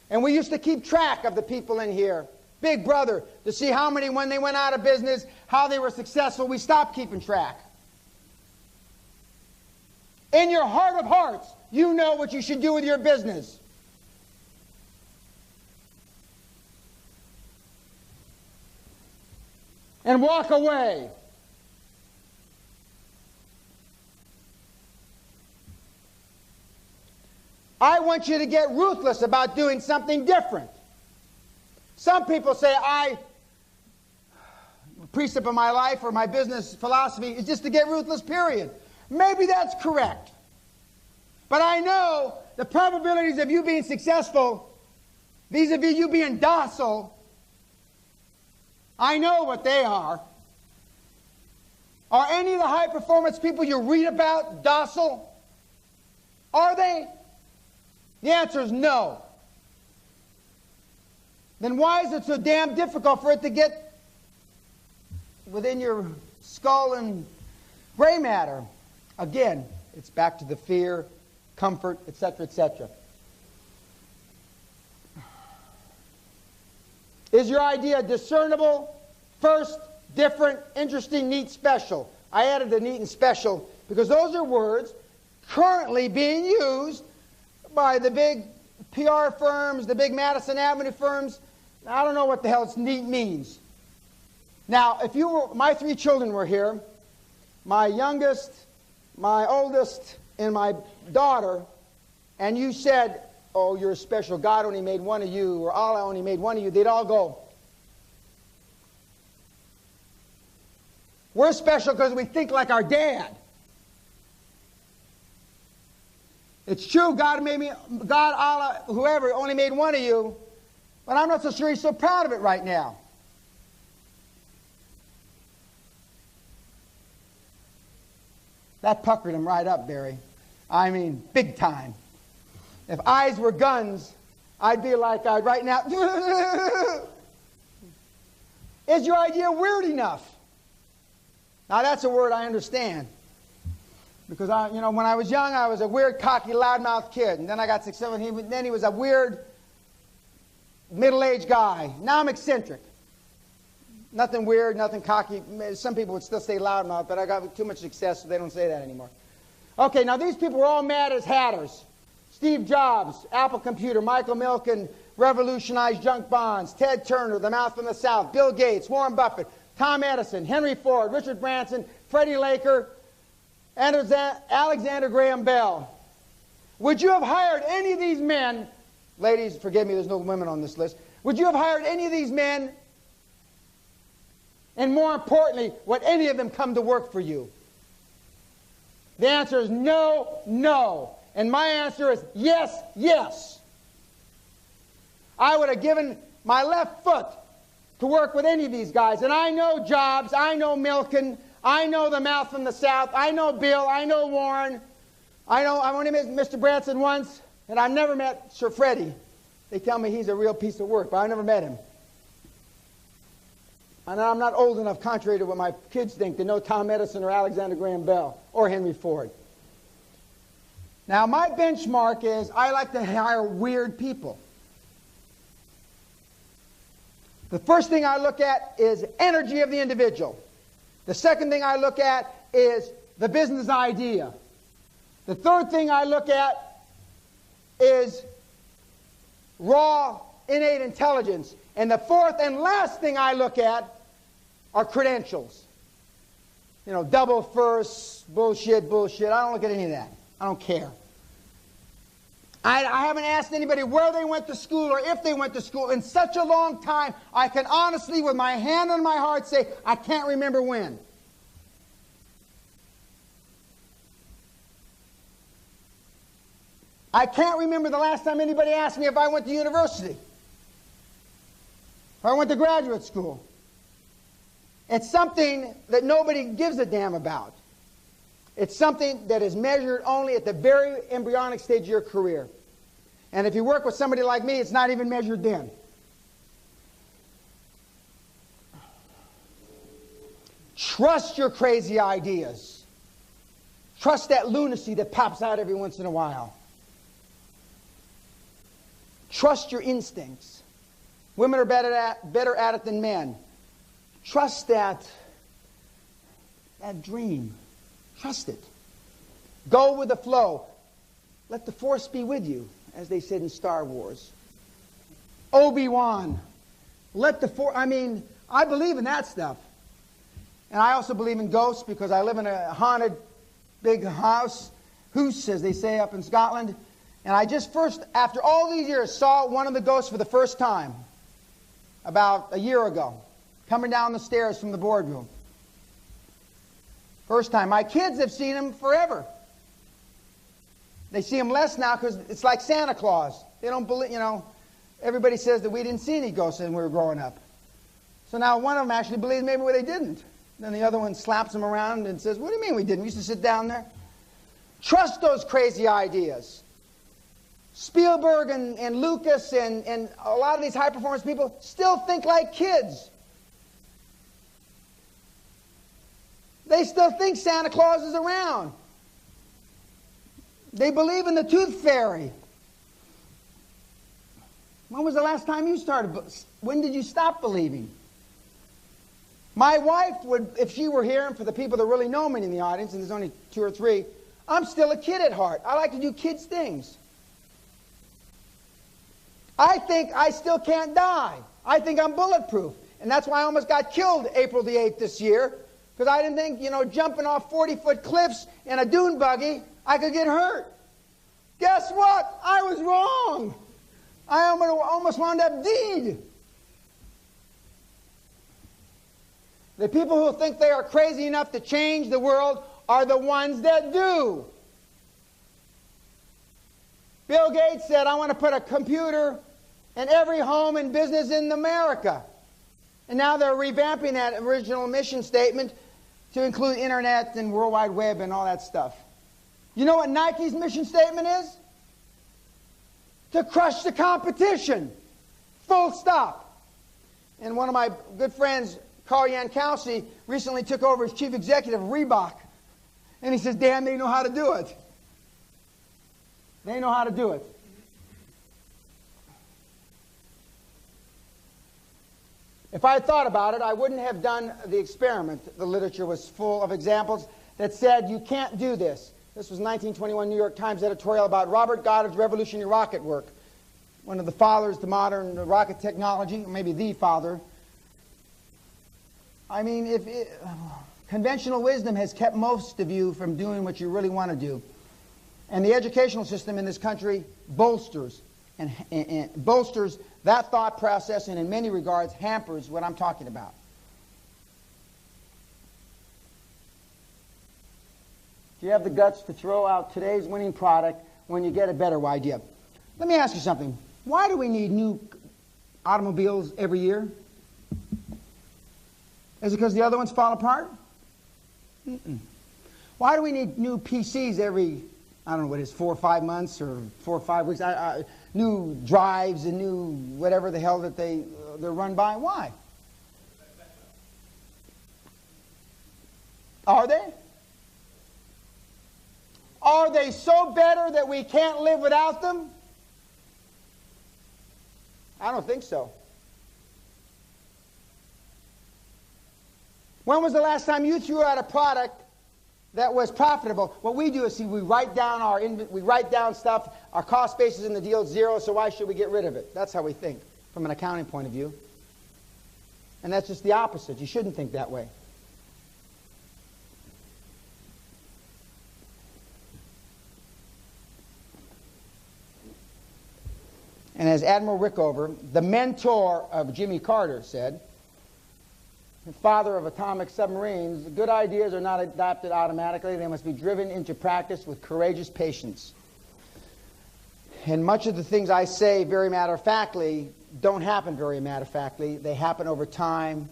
And we used to keep track of the people in here. Big Brother, to see how many, when they went out of business, how they were successful. We stopped keeping track. In your heart of hearts, you know what you should do with your business. And walk away. I want you to get ruthless about doing something different. Some people say, precept of my life or my business philosophy is just to get ruthless, period. Maybe that's correct. But I know the probabilities of you being successful vis-a-vis you being docile, I know what they are. Are any of the high-performance people you read about docile? Are they? The answer is no. Then why is it so damn difficult for it to get within your skull and gray matter? Again, it's back to the fear, comfort, etc., etc. Is your idea discernible, first, different, interesting, neat, special? I added the neat and special because those are words currently being used by the big PR firms, the big Madison Avenue firms, I don't know what the hell neat means. Now, if you were, my 3 children were here, my youngest, my oldest, and my daughter, and you said, oh, you're special, God only made one of you, or Allah only made one of you, they'd all go, we're special because we think like our dad. It's true, God made me, God, Allah, whoever, only made one of you, but I'm not so sure he's so proud of it right now. That puckered him right up, Barry. I mean, big time. If eyes were guns, I'd be like right now. Is your idea weird enough? Now that's a word I understand. Because when I was young, I was a weird, cocky, loudmouth kid. And then I got successful. Then he was a weird, middle-aged guy. Now I'm eccentric. Nothing weird, nothing cocky. Some people would still say loudmouth, but I got too much success, so they don't say that anymore. Okay, now these people were all mad as hatters. Steve Jobs, Apple Computer, Michael Milken revolutionized junk bonds, Ted Turner, the mouth from the South, Bill Gates, Warren Buffett, Tom Edison, Henry Ford, Richard Branson, Freddie Laker, Alexander Graham Bell. Would you have hired any of these men, ladies, forgive me, there's no women on this list, would you have hired any of these men? And more importantly, would any of them come to work for you? The answer is no, no. And my answer is yes, yes. I would have given my left foot to work with any of these guys. And I know Jobs, I know Milken, I know the mouth from the South, I know Bill, I know Warren. I've only met Mr. Branson once, and I've never met Sir Freddie. They tell me he's a real piece of work, but I've never met him. And I'm not old enough, contrary to what my kids think, to know Tom Edison or Alexander Graham Bell or Henry Ford. Now, my benchmark is I like to hire weird people. The first thing I look at is energy of the individual. The second thing I look at is the business idea. The third thing I look at is raw, innate intelligence. And the fourth and last thing I look at are credentials. You know, double first, bullshit. I don't look at any of that. I don't care. I haven't asked anybody where they went to school or if they went to school in such a long time. I can honestly, with my hand on my heart, say I can't remember when. I can't remember the last time anybody asked me if I went to university, if I went to graduate school. It's something that nobody gives a damn about. It's something that is measured only at the very embryonic stage of your career. And if you work with somebody like me, it's not even measured then. Trust your crazy ideas. Trust that lunacy that pops out every once in a while. Trust your instincts. Women are better at it than men. Trust that dream. Trust it. Go with the flow. Let the force be with you, as they said in Star Wars. Obi-Wan. Let the force, I believe in that stuff. And I also believe in ghosts because I live in a haunted big house, as they say up in Scotland. And I just after all these years, saw one of the ghosts for the first time, about a year ago, coming down the stairs from the boardroom. First time. My kids have seen him forever. They see him less now because it's like Santa Claus. They don't believe, everybody says that we didn't see any ghosts when we were growing up. So now one of them actually believes maybe they didn't. Then the other one slaps him around and says, what do you mean we didn't? We used to sit down there. Trust those crazy ideas. Spielberg and Lucas and a lot of these high-performance people still think like kids. They still think Santa Claus is around. They believe in the tooth fairy. When was the last time you started? When did you stop believing? My wife would, if she were here, and for the people that really know me in the audience, and there's only 2 or 3, I'm still a kid at heart. I like to do kids' things. I think I still can't die. I think I'm bulletproof. And that's why I almost got killed April the 8th this year, because I didn't think, jumping off 40-foot cliffs in a dune buggy, I could get hurt. Guess what? I was wrong. I almost wound up dead. The people who think they are crazy enough to change the world are the ones that do. Bill Gates said, I want to put a computer in every home and business in America. And now they're revamping that original mission statement to include internet and World Wide Web and all that stuff. You know what Nike's mission statement is? To crush the competition. Full stop. And one of my good friends, Carl Yankowski, recently took over as chief executive of Reebok. And he says, Dan, they know how to do it. They know how to do it. If I had thought about it, I wouldn't have done the experiment. The literature was full of examples that said you can't do this. This was 1921 New York Times editorial about Robert Goddard's revolutionary rocket work, one of the fathers to modern rocket technology, maybe the father. I mean, conventional wisdom has kept most of you from doing what you really want to do. And the educational system in this country bolsters that thought process, and in many regards hampers what I'm talking about. Do you have the guts to throw out today's winning product when you get a better idea? Let me ask you something. Why do we need new automobiles every year? Is it because the other ones fall apart? Why do we need new PCs every, I don't know what it is, 4 or 5 months or 4 or 5 weeks? New drives and new whatever the hell that they're run by? Why? Are they? Are they so better that we can't live without them? I don't think so. When was the last time you threw out a product that was profitable? What we do is we write down stuff. Our cost basis in the deal is 0, so why should we get rid of it? That's how we think from an accounting point of view. And that's just the opposite. You shouldn't think that way. And as Admiral Rickover, the mentor of Jimmy Carter, said, the father of atomic submarines, good ideas are not adopted automatically. They must be driven into practice with courageous patience. And much of the things I say very matter-of-factly don't happen very matter-of-factly. They happen over time.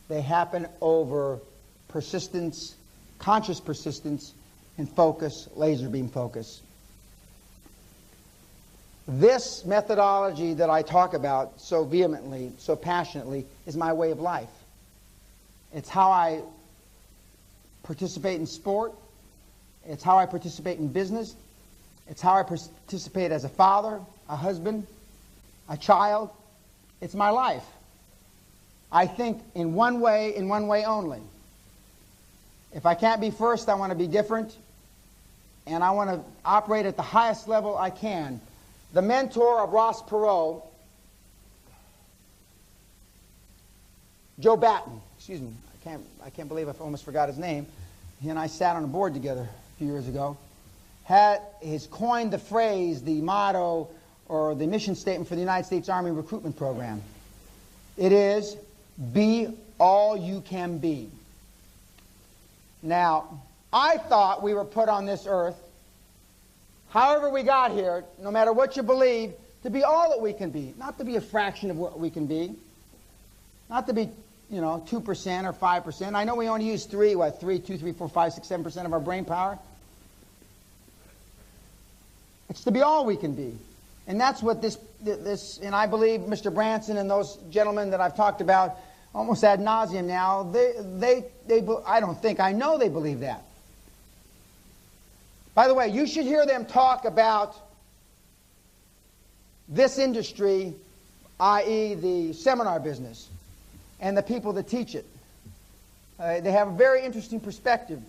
They happen over persistence, conscious persistence, and focus, laser beam focus. This methodology that I talk about so vehemently, so passionately, is my way of life. It's how I participate in sport. It's how I participate in business. It's how I participate as a father, a husband, a child. It's my life. I think in one way only. If I can't be first, I want to be different. And I want to operate at the highest level I can. The mentor of Ross Perot, Joe Batten, excuse me, I can't believe I almost forgot his name. He and I sat on a board together a few years ago. Has coined the phrase, the motto, or the mission statement for the United States Army recruitment program. It is, be all you can be. Now, I thought we were put on this earth, however we got here, no matter what you believe, to be all that we can be. Not to be a fraction of what we can be. Not to be, 2% or 5%. I know we only use 2, 3, 4, 5, 6, 7% of our brain power. It's to be all we can be. And that's what this, and I believe Mr. Branson and those gentlemen that I've talked about almost ad nauseum now, I know they believe that. By the way, you should hear them talk about this industry, i.e. the seminar business, and the people that teach it. They have a very interesting perspective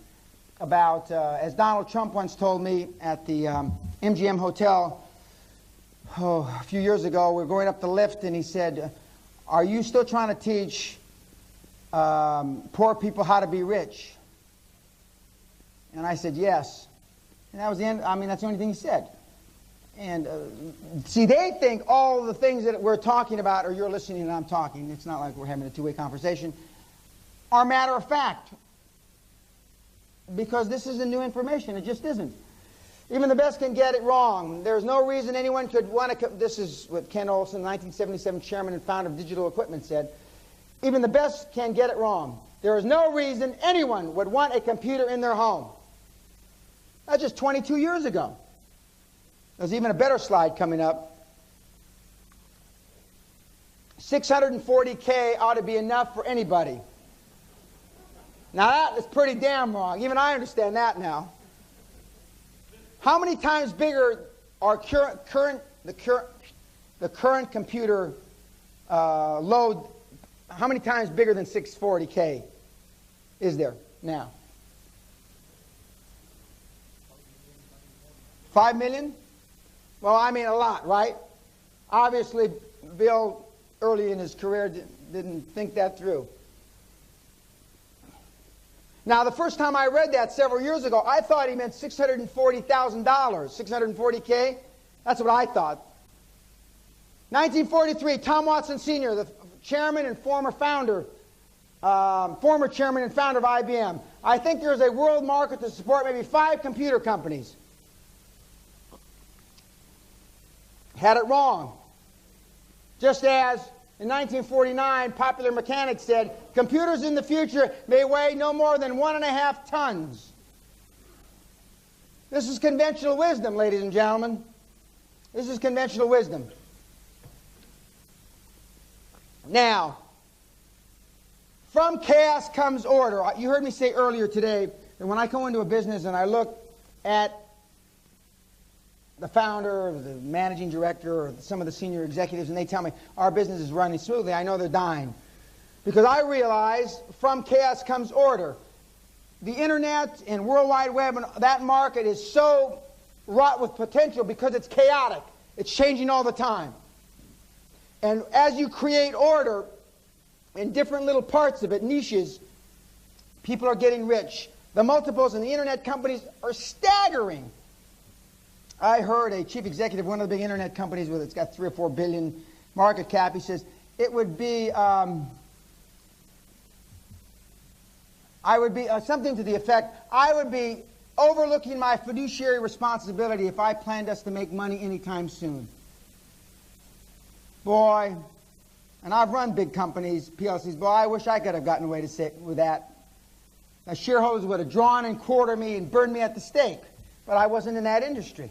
about, as Donald Trump once told me at the MGM Hotel a few years ago, we're going up the lift, and he said, are you still trying to teach poor people how to be rich? And I said, yes. And that was the end. I mean, that's the only thing he said. And see, they think all the things that we're talking about, or you're listening and I'm talking, it's not like we're having a two-way conversation, are matter of fact. Because this isn't new information. It just isn't. Even the best can get it wrong. There's no reason anyone could want to... This is what Ken Olson, 1977 chairman and founder of Digital Equipment, said. Even the best can get it wrong. There is no reason anyone would want a computer in their home. That's just 22 years ago. There's even a better slide coming up. 640K ought to be enough for anybody. Now that is pretty damn wrong. Even I understand that now. How many times bigger are the current computer load? How many times bigger than 640K is there now? 5 million? Well, I mean a lot, right? Obviously, Bill, early in his career, didn't think that through. Now, the first time I read that several years ago, I thought he meant $640,000, 640K. That's what I thought. 1943, Tom Watson Sr., the chairman and former chairman and founder of IBM. I think there's a world market to support maybe 5 computer companies. Had it wrong. Just as in 1949, Popular Mechanics said, computers in the future may weigh no more than 1.5 tons. This is conventional wisdom, ladies and gentlemen. This is conventional wisdom. Now, from chaos comes order. You heard me say earlier today that when I go into a business and I look at the founder or the managing director or some of the senior executives and they tell me our business is running smoothly, I know they're dying. Because I realize from chaos comes order. The internet and World Wide Web and that market is so wrought with potential because it's chaotic. It's changing all the time. And as you create order in different little parts of it, niches, people are getting rich. The multiples in the internet companies are staggering. I heard a chief executive of one of the big internet companies with it's got 3 or 4 billion market cap. He says it would be I would be something to the effect I would be overlooking my fiduciary responsibility if I planned us to make money anytime soon. Boy, and I've run big companies, PLCs. Boy, I wish I could have gotten away with that. The shareholders would have drawn and quartered me and burned me at the stake, but I wasn't in that industry.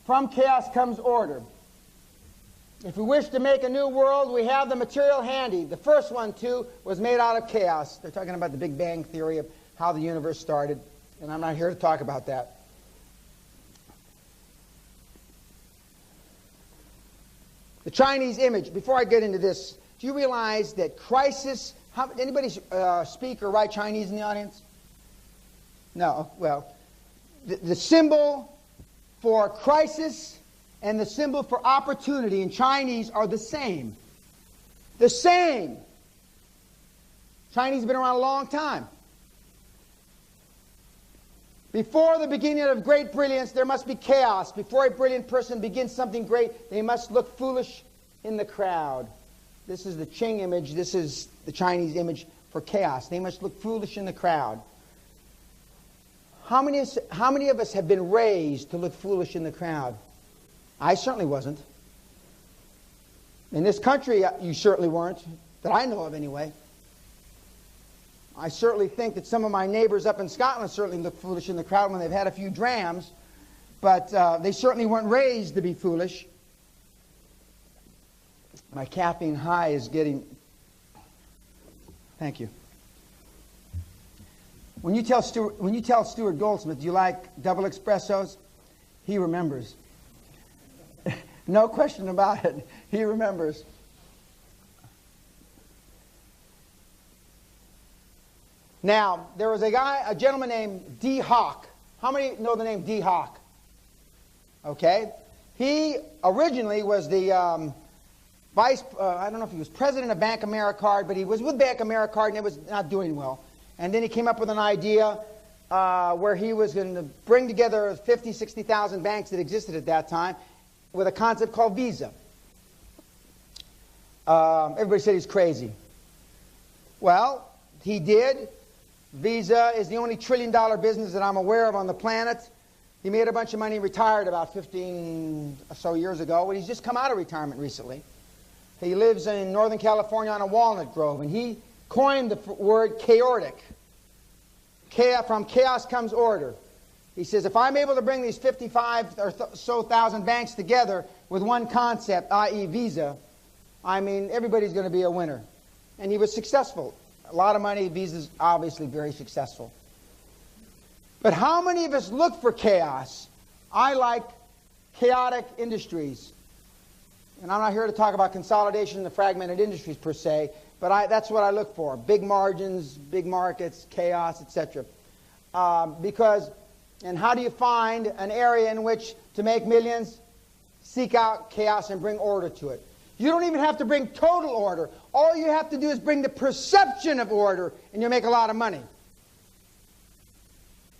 From chaos comes order. If we wish to make a new world, we have the material handy. The first one, too, was made out of chaos. They're talking about the Big Bang theory of how the universe started, and I'm not here to talk about that. The Chinese image. Before I get into this, do you realize that crisis... anybody speak or write Chinese in the audience? No. Well, the symbol for crisis and the symbol for opportunity in Chinese are the same. The same. Chinese have been around a long time. Before the beginning of great brilliance, there must be chaos. Before a brilliant person begins something great, they must look foolish in the crowd. This is the Qing image. This is the Chinese image for chaos. They must look foolish in the crowd. How many of us have been raised to look foolish in the crowd? I certainly wasn't. In this country, you certainly weren't, that I know of anyway. I certainly think that some of my neighbors up in Scotland certainly look foolish in the crowd when they've had a few drams, but they certainly weren't raised to be foolish. My caffeine high is getting... Thank you. When you tell Stuart Goldsmith, do you like double espressos? He remembers. No question about it. He remembers. Now, there was a gentleman named D. Hawk. How many know the name D. Hawk? Okay. He originally was the I don't know if he was president of Bank Americard, but he was with Bank Americard and it was not doing well. And then he came up with an idea where he was going to bring together 50, 60,000 banks that existed at that time with a concept called Visa. Everybody said he's crazy. Well, he did. Visa is the only trillion-dollar business that I'm aware of on the planet. He made a bunch of money, retired about 15 or so years ago, and he's just come out of retirement recently. He lives in Northern California on a walnut grove, and he coined the word chaotic. From chaos comes order. He says, if I'm able to bring these 55 or so thousand banks together with one concept, i.e. Visa, I mean, everybody's going to be a winner. And he was successful. A lot of money. Visa's obviously very successful. But how many of us look for chaos? I like chaotic industries. And I'm not here to talk about consolidation in the fragmented industries per se, but that's what I look for. Big margins, big markets, chaos, etc. And how do you find an area in which to make millions? Seek out chaos and bring order to it. You don't even have to bring total order. All you have to do is bring the perception of order, and you'll make a lot of money.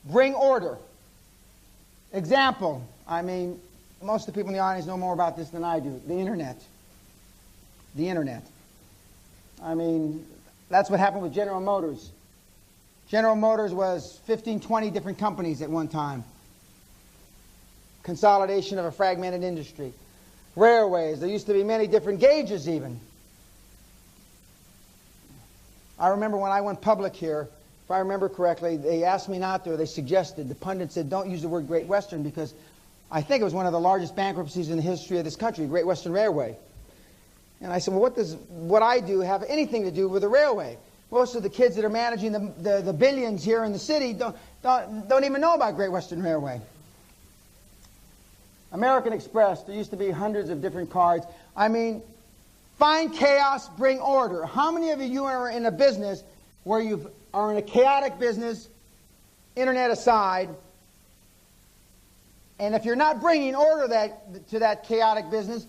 Bring order. Example, I mean, most of the people in the audience know more about this than I do. The Internet. The Internet. I mean, that's what happened with General Motors. General Motors was 15, 20 different companies at one time. Consolidation of a fragmented industry. Railways. There used to be many different gauges even. I remember when I went public here, if I remember correctly, they asked me not to, or they suggested, the pundit said, don't use the word Great Western because I think it was one of the largest bankruptcies in the history of this country, Great Western Railway. And I said, well, what does what I do have anything to do with the railway? Most of the kids that are managing the billions here in the city don't even know about Great Western Railway. American Express, there used to be hundreds of different cards. I mean, find chaos, bring order. How many of you are in a business where you are in a chaotic business, Internet aside, and if you're not bringing order to that chaotic business,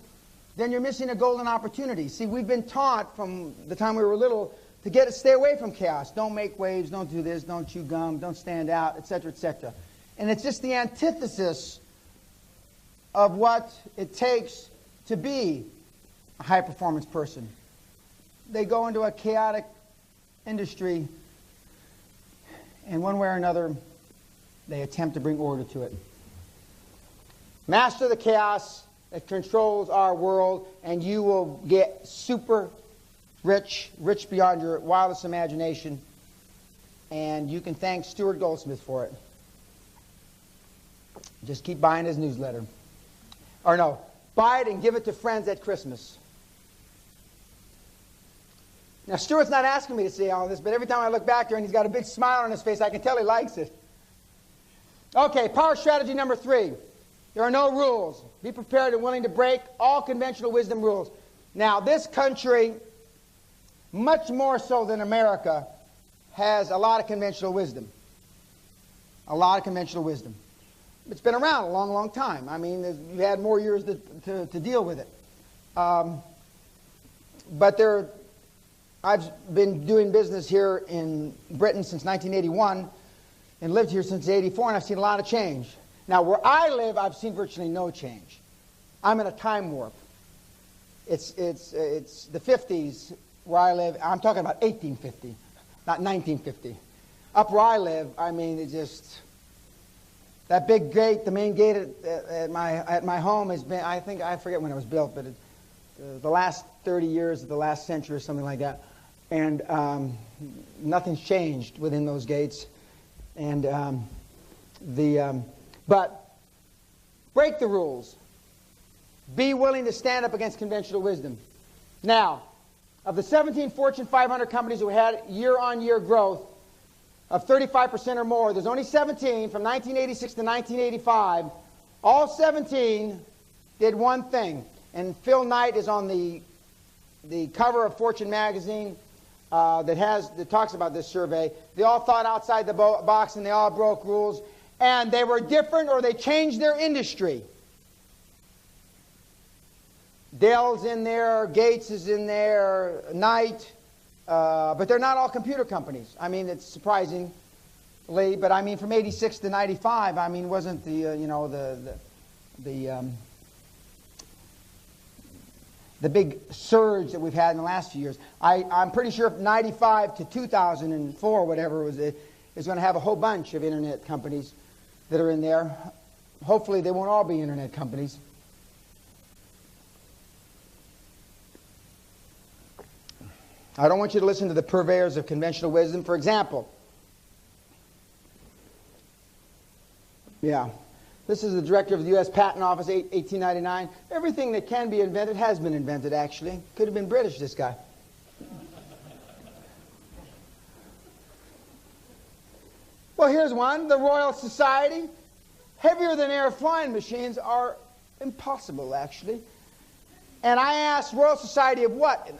then you're missing a golden opportunity. See, we've been taught from the time we were little to stay away from chaos. Don't make waves, don't do this, don't chew gum, don't stand out, etc., etc. And it's just the antithesis of what it takes to be a high-performance person. They go into a chaotic industry, and one way or another, they attempt to bring order to it. Master the chaos that controls our world, and you will get super rich, rich beyond your wildest imagination, and you can thank Stuart Goldsmith for it. Just keep buying his newsletter. Or no, buy it and give it to friends at Christmas. Now, Stuart's not asking me to say all this, but every time I look back there and he's got a big smile on his face, I can tell he likes it. Okay, power strategy number 3. There are no rules. Be prepared and willing to break all conventional wisdom rules. Now, this country, much more so than America, has a lot of conventional wisdom. A lot of conventional wisdom. It's been around a long, long time. I mean, you've had more years to deal with it. But I've been doing business here in Britain since 1981 and lived here since 84, and I've seen a lot of change. Now, where I live, I've seen virtually no change. I'm in a time warp. It's the 50s where I live. I'm talking about 1850, not 1950. Up where I live, I mean, it just... That big gate, the main gate at my home has been, I forget when it was built, but the last 30 years of the last century or something like that. And nothing's changed within those gates. And but break the rules. Be willing to stand up against conventional wisdom. Now, of the 17 Fortune 500 companies who had year-on-year growth of 35% or more, there's only 17 from 1986 to 1985. All 17 did one thing. And Phil Knight is on the cover of Fortune magazine that talks about this survey. They all thought outside the box and they all broke rules. And they were different or they changed their industry. Dell's in there, Gates is in there, Knight, but they're not all computer companies. I mean, it's surprisingly, but I mean, from '86 to '95, I mean, wasn't the the big surge that we've had in the last few years. I'm pretty sure from '95 to 2004, whatever it was, is going to have a whole bunch of internet companies that are in there. Hopefully, they won't all be internet companies. I don't want you to listen to the purveyors of conventional wisdom. For example, this is the director of the U.S. Patent Office, 1899. Everything that can be invented has been invented, actually. Could have been British, this guy. Well, here's one. The Royal Society. Heavier than air flying machines are impossible, actually. And I asked, Royal Society of what?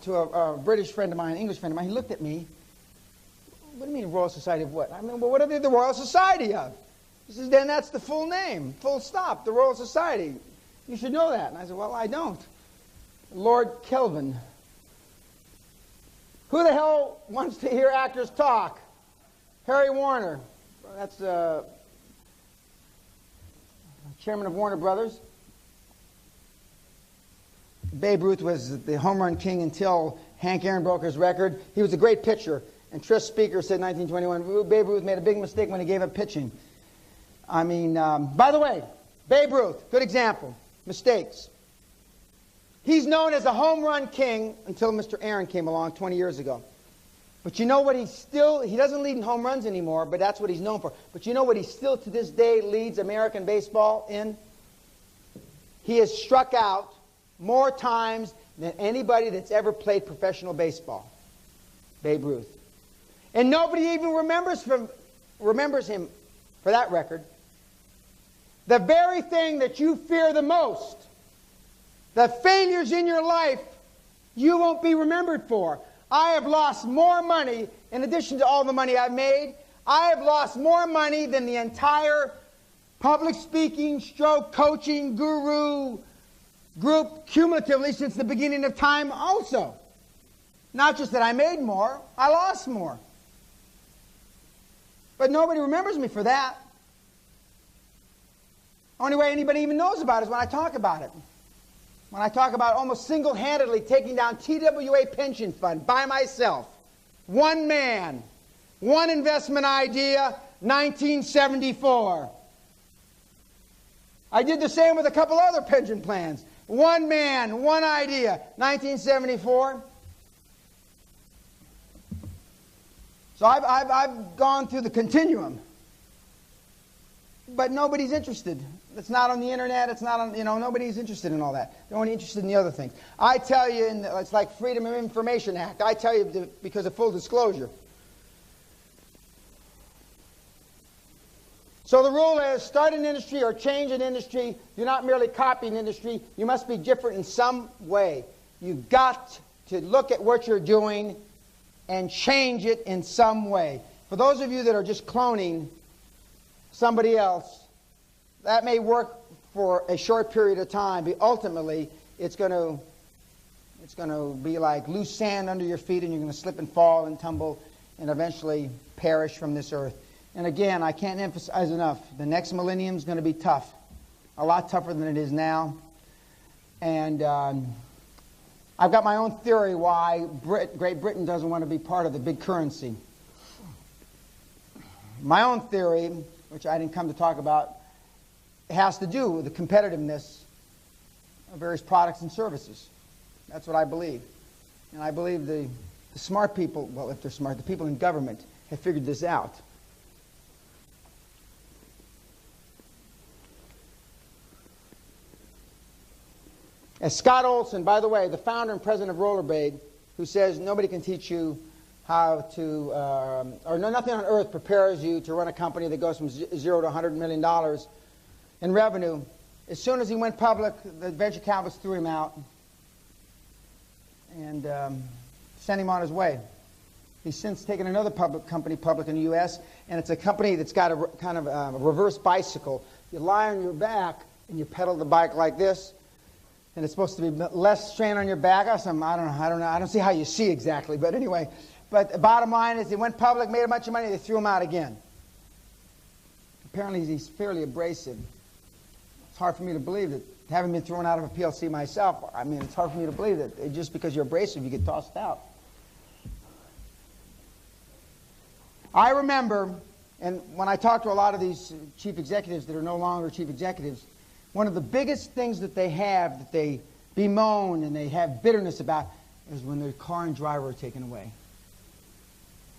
To a British friend of mine, an English friend of mine. He looked at me. What do you mean, Royal Society of what? I mean, well, what are they the Royal Society of? He says, then that's the full name, full stop, the Royal Society. You should know that. And I said, well, I don't. Lord Kelvin. Who the hell wants to hear actors talk? Harry Warner. That's chairman of Warner Brothers. Babe Ruth was the home run king until Hank Aaron broke his record. He was a great pitcher. And Tris Speaker said in 1921, Babe Ruth made a big mistake when he gave up pitching. I mean, by the way, Babe Ruth, good example. Mistakes. He's known as a home run king until Mr. Aaron came along 20 years ago. But you know what he doesn't lead in home runs anymore, but that's what he's known for. But you know what he still to this day leads American baseball in? He has struck out more times than anybody that's ever played professional baseball. Babe Ruth. And nobody even remembers him for that record. The very thing that you fear the most, the failures in your life, you won't be remembered for. I have lost more money, in addition to all the money I've made, I have lost more money than the entire public speaking, stroke coaching guru group cumulatively since the beginning of time also. Not just that I made more, I lost more. But nobody remembers me for that. Only way anybody even knows about it is when I talk about it. When I talk about almost single-handedly taking down TWA pension fund by myself. One man, one investment idea, 1974. I did the same with a couple other pension plans. One man, one idea, 1974. So I've gone through the continuum. But nobody's interested. It's not on the internet. It's not on, nobody's interested in all that. They're only interested in the other things. I tell you, it's like Freedom of Information Act. I tell you because of full disclosure. So the rule is start an industry or change an industry. Do not merely copy an industry. You must be different in some way. You've got to look at what you're doing and change it in some way. For those of you that are just cloning somebody else, that may work for a short period of time, but ultimately it's going to be like loose sand under your feet, and you're going to slip and fall and tumble and eventually perish from this earth. And again, I can't emphasize enough, the next millennium is going to be tough, a lot tougher than it is now. And I've got my own theory why Great Britain doesn't want to be part of the big currency. My own theory, which I didn't come to talk about, has to do with the competitiveness of various products and services. That's what I believe. And I believe the smart people, well, if they're smart, the people in government have figured this out. As Scott Olson, by the way, the founder and president of Rollerblade, who says nobody can teach you how to, nothing on earth prepares you to run a company that goes from $0 to $100 million in revenue. As soon as he went public, the venture capitalists threw him out and sent him on his way. He's since taken another company public in the U.S., and it's a company that's got a kind of a reverse bicycle. You lie on your back and you pedal the bike like this, and it's supposed to be less strain on your back. I don't know. I don't see how you see exactly, but anyway. But the bottom line is, he went public, made a bunch of money, they threw him out again. Apparently, he's fairly abrasive. It's hard for me to believe that, having been thrown out of a PLC myself, I mean, it's hard for me to believe that just because you're abrasive, you get tossed out. I remember, and when I talk to a lot of these chief executives that are no longer chief executives, one of the biggest things that they have, that they bemoan and they have bitterness about, is when their car and driver are taken away.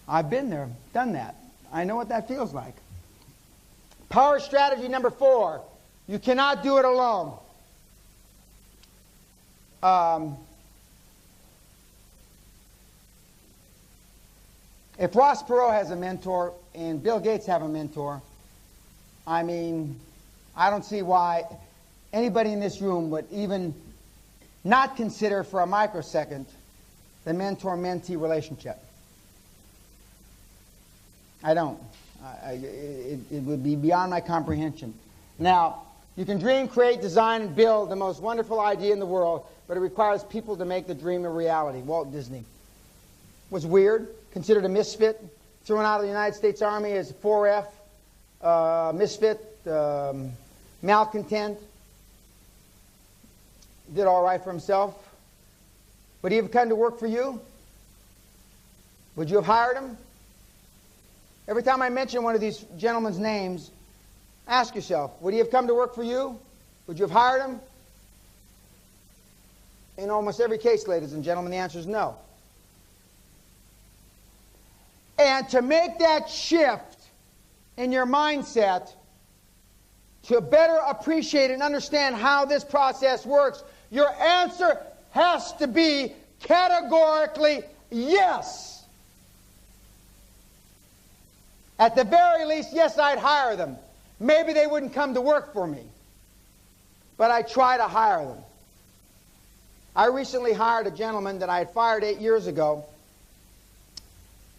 I've been there, done that. I know what that feels like. Power strategy number 4. You cannot do it alone. If Ross Perot has a mentor and Bill Gates have a mentor, I mean, I don't see why anybody in this room would even not consider for a microsecond the mentor-mentee relationship. I don't. It would be beyond my comprehension. Now, you can dream, create, design, and build the most wonderful idea in the world, but it requires people to make the dream a reality. Walt Disney was weird, considered a misfit, thrown out of the United States Army as a 4F, misfit, malcontent. Did all right for himself. Would he have come to work for you? Would you have hired him? Every time I mention one of these gentlemen's names, ask yourself, would he have come to work for you? Would you have hired him? In almost every case, ladies and gentlemen, the answer is no. And to make that shift in your mindset, to better appreciate and understand how this process works, your answer has to be categorically yes. At the very least, yes, I'd hire them. Maybe they wouldn't come to work for me, but I'd try to hire them. I recently hired a gentleman that I had fired 8 years ago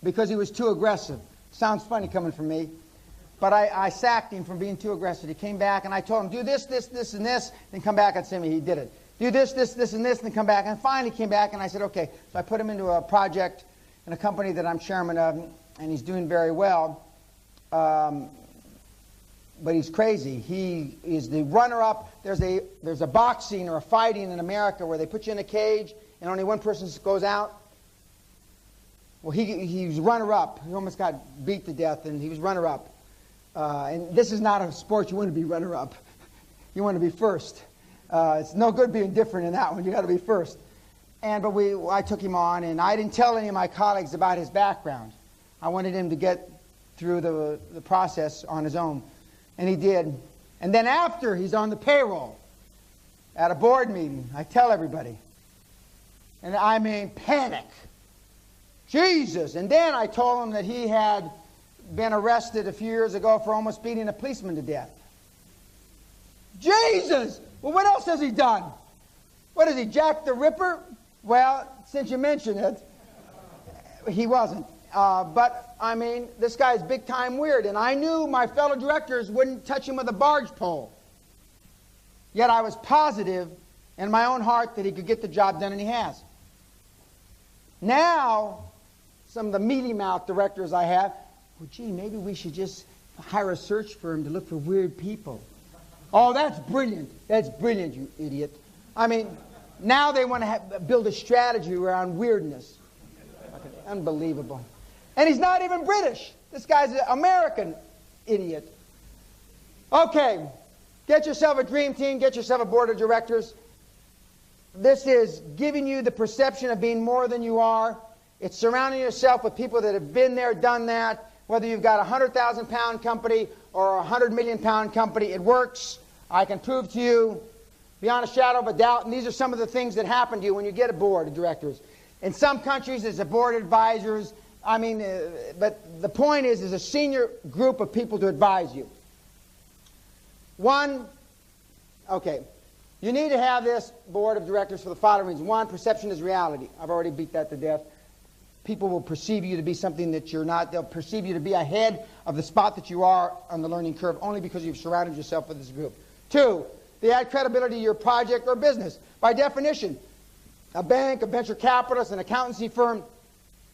because he was too aggressive. Sounds funny coming from me, but I sacked him from being too aggressive. He came back and I told him, do this, this, this, and this, then come back and say me. He did it. Do this, this, this, and this, and then come back. And finally came back and I said, okay. So I put him into a project in a company that I'm chairman of, and he's doing very well. But he's crazy. He is the runner-up. There's a boxing or a fighting in America where they put you in a cage and only one person goes out. Well, he was runner-up. He almost got beat to death, and he was runner-up. And this is not a sport you want to be runner-up. You want to be first. It's no good being different in that one. You got to be first. But I took him on, and I didn't tell any of my colleagues about his background. I wanted him to get through the process on his own. And he did. And then after he's on the payroll, at a board meeting, I tell everybody. And I mean, panic. Jesus. And then I told him that he had been arrested a few years ago for almost beating a policeman to death. Jesus! Well, what else has he done? What is he, Jack the Ripper? Well, since you mention it, he wasn't. But, I mean, this guy's big time weird. And I knew my fellow directors wouldn't touch him with a barge pole. Yet I was positive in my own heart that he could get the job done, and he has. Now, some of the mealy-mouthed directors I have, well, gee, maybe we should just hire a search firm to look for weird people. Oh, that's brilliant. That's brilliant, you idiot. I mean, now they want to build a strategy around weirdness. Unbelievable. And he's not even British. This guy's an American idiot. Okay, get yourself a dream team, get yourself a board of directors. This is giving you the perception of being more than you are. It's surrounding yourself with people that have been there, done that. Whether you've got a 100,000-pound company or a 100-million-pound company, it works. I can prove to you beyond a shadow of a doubt, and these are some of the things that happen to you when you get a board of directors. In some countries, there's a board of advisors. I mean, but the point is, there's a senior group of people to advise you. One, okay, you need to have this board of directors for the following reasons. One, perception is reality. I've already beat that to death. People will perceive you to be something that you're not. They'll perceive you to be ahead of the spot that you are on the learning curve only because you've surrounded yourself with this group. Two, They add credibility to your project or business. By definition, a bank, a venture capitalist, an accountancy firm,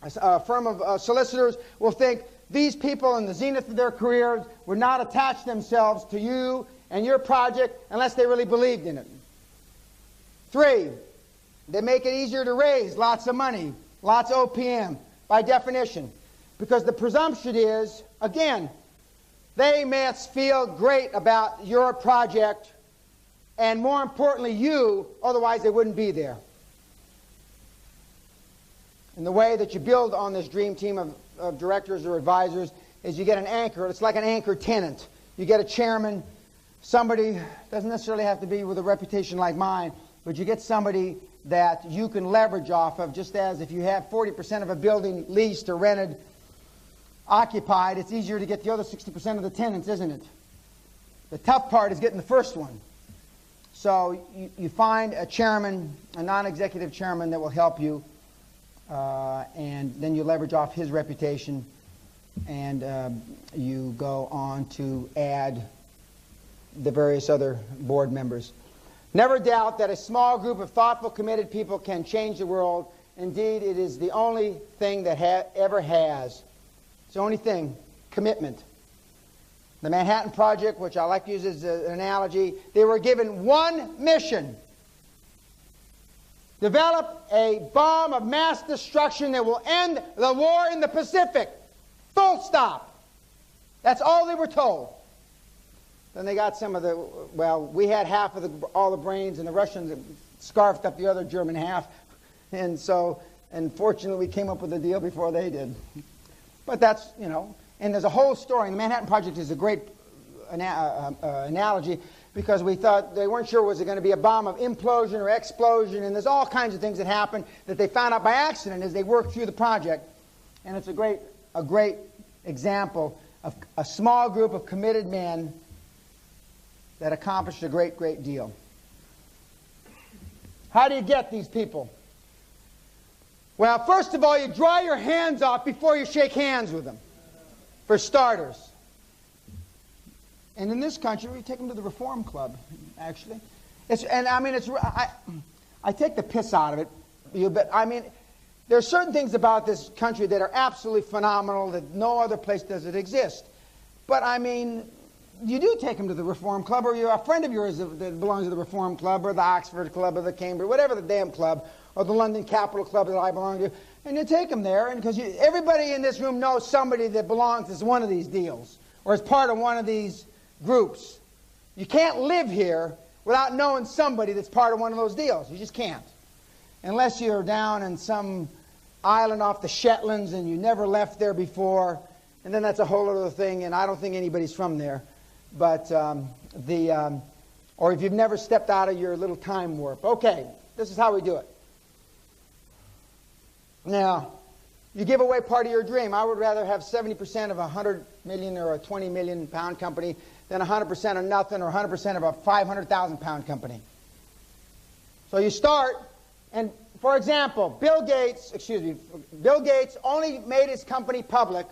a firm of solicitors will think these people in the zenith of their careers would not attach themselves to you and your project unless they really believed in it. 3, they make it easier to raise lots of money, lots of OPM, by definition. Because the presumption is, again, they must feel great about your project and, more importantly, you, otherwise they wouldn't be there. And the way that you build on this dream team of directors or advisors is you get an anchor. It's like an anchor tenant. You get a chairman, somebody, doesn't necessarily have to be with a reputation like mine, but you get somebody that you can leverage off of, just as if you have 40% of a building leased or rented, occupied, it's easier to get the other 60% of the tenants, isn't it? The tough part is getting the first one. So you find a chairman, a non-executive chairman that will help you, and then you leverage off his reputation, and you go on to add the various other board members. Never doubt that a small group of thoughtful, committed people can change the world. Indeed, it is the only thing that ever has. It's the only thing, commitment. The Manhattan Project, which I like to use as an analogy, they were given one mission. Develop a bomb of mass destruction that will end the war in the Pacific. Full stop. That's all they were told. Then they got some of the, well, we had half of all the brains, and the Russians scarfed up the other German half. And so, unfortunately, we came up with a deal before they did. But that's, you know, and there's a whole story. And the Manhattan Project is a great analogy, because we thought they weren't sure was it going to be a bomb of implosion or explosion, and there's all kinds of things that happened that they found out by accident as they worked through the project. And it's a great example of a small group of committed men that accomplished a great, great deal. How do you get these people? Well, first of all, you dry your hands off before you shake hands with them, for starters. And in this country, we take them to the Reform Club, actually. I take the piss out of it, but I mean, there are certain things about this country that are absolutely phenomenal that no other place does it exist. But I mean, you do take them to the Reform Club, or you're a friend of yours that belongs to the Reform Club, or the Oxford Club, or the Cambridge, whatever the damn club, or the London Capital Club that I belong to, and you take them there, and because everybody in this room knows somebody that belongs to one of these deals, or is part of one of these groups. You can't live here without knowing somebody that's part of one of those deals. You just can't. Unless you're down in some island off the Shetlands and you never left there before, and then that's a whole other thing, and I don't think anybody's from there. But or if you've never stepped out of your little time warp. Okay, this is how we do it. Now, you give away part of your dream. I would rather have 70% of a 100 million or a 20 million pound company than 100% of nothing, or 100% of a 500,000 pound company. So you start, and for example, Bill Gates only made his company public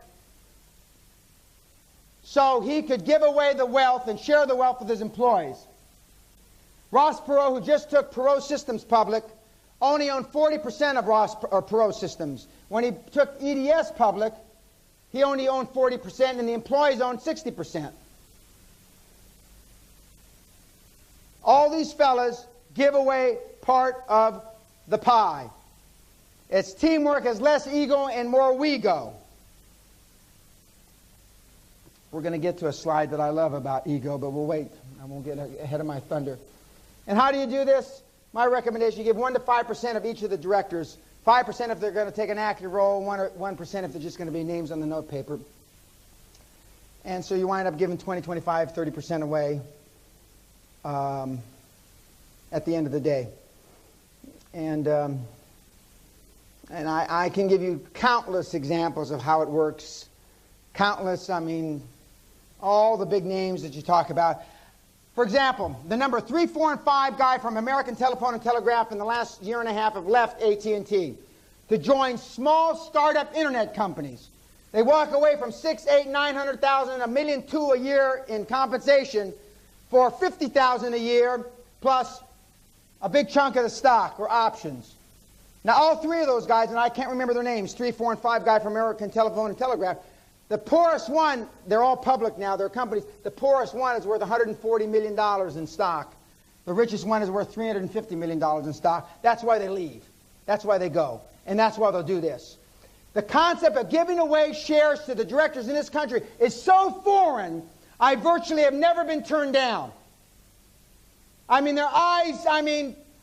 so he could give away the wealth and share the wealth with his employees. Ross Perot, who just took Perot Systems public, only owned 40% of Perot Systems. When he took EDS public, he only owned 40%, and the employees owned 60%. All these fellas give away part of the pie. It's teamwork, has less ego and more we go. We're going to get to a slide that I love about ego, but we'll wait. I won't get ahead of my thunder. And how do you do this? My recommendation, you give 1 to 5% of each of the directors. 5% if they're going to take an active role, 1% if they're just going to be names on the note paper. And so you wind up giving 20, 25, 30% away at the end of the day. And I can give you countless examples of how it works. Countless, I mean, all the big names that you talk about. For example, the number 3, 4, and 5 guy from American Telephone and Telegraph in the last year and a half have left AT&T to join small startup internet companies. They walk away from 6, 8, 900,000, $1.2 million a year in compensation for $50,000 a year plus a big chunk of the stock or options. Now, all three of those guys, and I can't remember their names, 3, 4, and 5 guy from American Telephone and Telegraph, the poorest one, they're all public now, they're companies, the poorest one is worth $140 million in stock. The richest one is worth $350 million in stock. That's why they leave. That's why they go. And that's why they'll do this. The concept of giving away shares to the directors in this country is so foreign, I virtually have never been turned down. I mean, their eyes,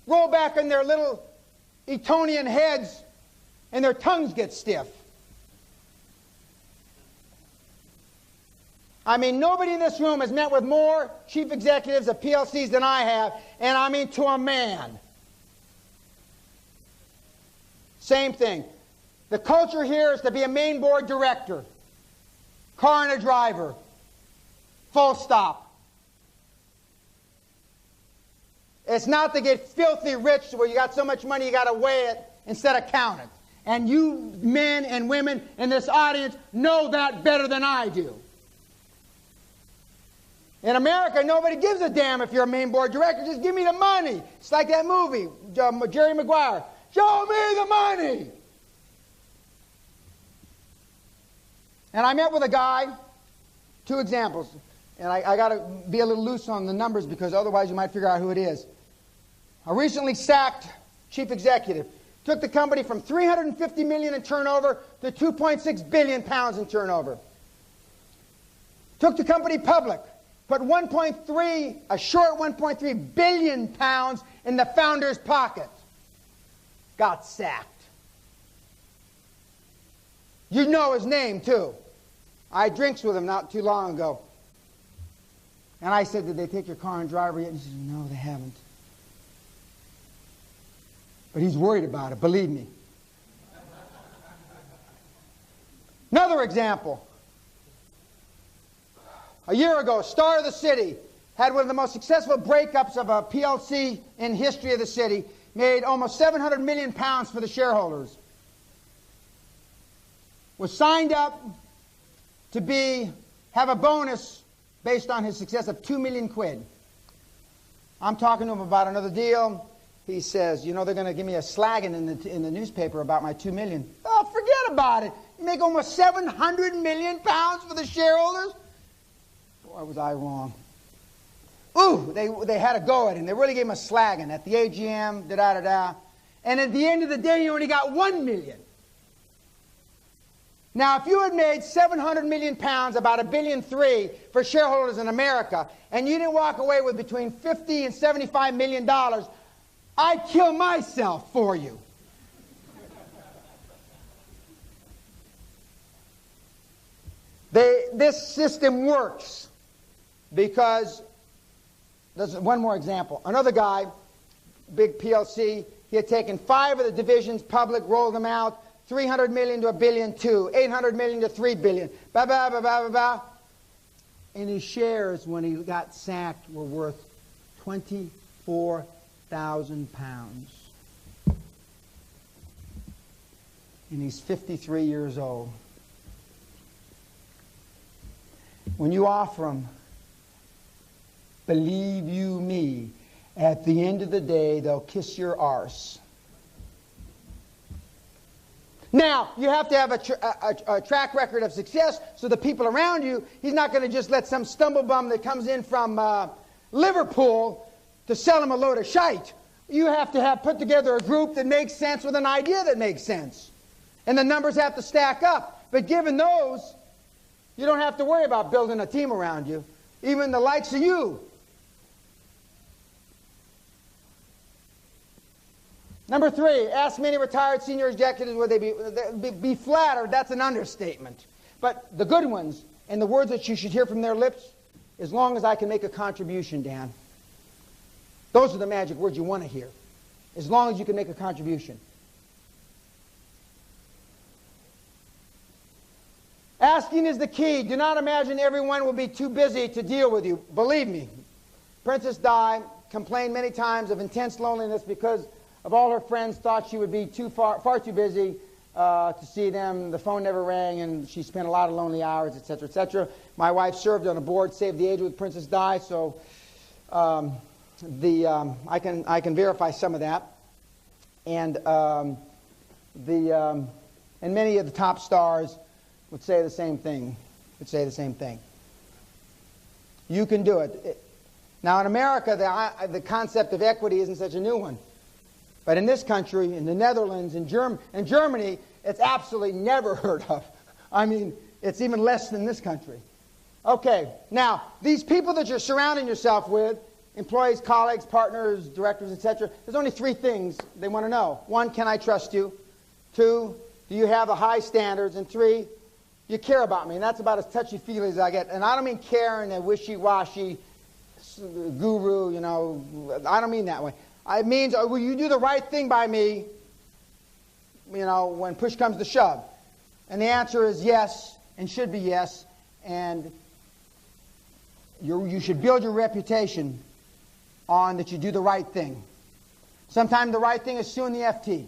roll back in their little Etonian heads, and their tongues get stiff. I mean, nobody in this room has met with more chief executives of PLCs than I have, and I mean to a man. Same thing. The culture here is to be a main board director, car and a driver, full stop. It's not to get filthy rich where you got so much money you got to weigh it instead of count it. And you men and women in this audience know that better than I do. In America, nobody gives a damn if you're a main board director. Just give me the money. It's like that movie, Jerry Maguire. Show me the money. And I met with a guy, 2 examples. And I got to be a little loose on the numbers because otherwise you might figure out who it is. A recently sacked chief executive took the company from $350 million in turnover to 2.6 billion pounds in turnover. Took the company public, put a short 1.3 billion pounds in the founder's pocket. Got sacked. You know his name too. I had drinks with him not too long ago. And I said, did they take your car and driver yet? And he said, no, they haven't. But he's worried about it, believe me. Another example. A year ago, Star of the City had one of the most successful breakups of a PLC in history of the city, made almost 700 million pounds for the shareholders. Was signed up to have a bonus based on his success of 2 million quid. I'm talking to him about another deal. He says, you know, they're going to give me a slagging in the newspaper about my 2 million. Oh, forget about it. You make almost 700 million pounds for the shareholders? Boy, was I wrong. Ooh, they had a go at him. They really gave him a slagging at the AGM, da-da-da-da. And at the end of the day, you only got 1 million. Now, if you had made 700 million pounds, about $1.3 billion for shareholders in America, and you didn't walk away with between $50 and $75 million, I'd kill myself for you. This system works because, there's one more example. Another guy, big PLC, he had taken 5 of the divisions public, rolled them out, 300 million to $1.2 billion, 800 million to $3 billion, ba ba ba ba ba ba. And his shares, when he got sacked, were worth 24,000 pounds. And he's 53 years old. When you offer them, believe you me, at the end of the day, they'll kiss your arse. Now, you have to have a track record of success so the people around you, he's not going to just let some stumblebum that comes in from Liverpool to sell him a load of shite. You have to have put together a group that makes sense with an idea that makes sense. And the numbers have to stack up. But given those, you don't have to worry about building a team around you. Even the likes of you. Number 3, ask many retired senior executives would they be flattered. That's an understatement. But the good ones, and the words that you should hear from their lips, as long as I can make a contribution, Dan. Those are the magic words you want to hear. As long as you can make a contribution. Asking is the key. Do not imagine everyone will be too busy to deal with you. Believe me. Princess Di complained many times of intense loneliness because of all her friends thought she would be far too busy to see them. The phone never rang, and she spent a lot of lonely hours, etc., etc. My wife served on a board, Save the Age with Princess Di, so I can verify some of that, and and many of the top stars would say the same thing. You can do it. Now in America, the concept of equity isn't such a new one, but in this country, in the Netherlands, in Germany, it's absolutely never heard of. I mean, it's even less than this country. Okay, now these people that you're surrounding yourself with, employees, colleagues, partners, directors, etc., there's only three things they want to know. One, can I trust you? Two, do you have the high standards? And three, you care about me. And that's about as touchy-feely as I get. And I don't mean care in a wishy-washy guru, you know. I don't mean that way. It means, will you do the right thing by me, you know, when push comes to shove? And the answer is yes, and should be yes. And you should build your reputation on that you do the right thing. Sometimes the right thing is suing the FT.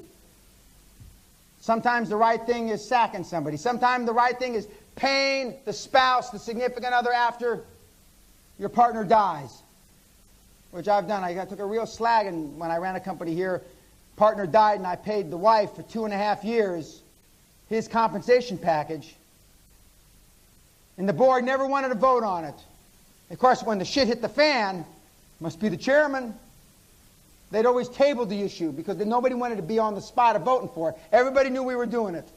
Sometimes the right thing is sacking somebody. Sometimes the right thing is paying the spouse, the significant other, after your partner dies, which I've done. I took a real slag when I ran a company here. Partner died, and I paid the wife for 2.5 years his compensation package, and the board never wanted to vote on it. Of course, when the shit hit the fan, must be the chairman. They'd always tabled the issue because nobody wanted to be on the spot of voting for it. Everybody knew we were doing it.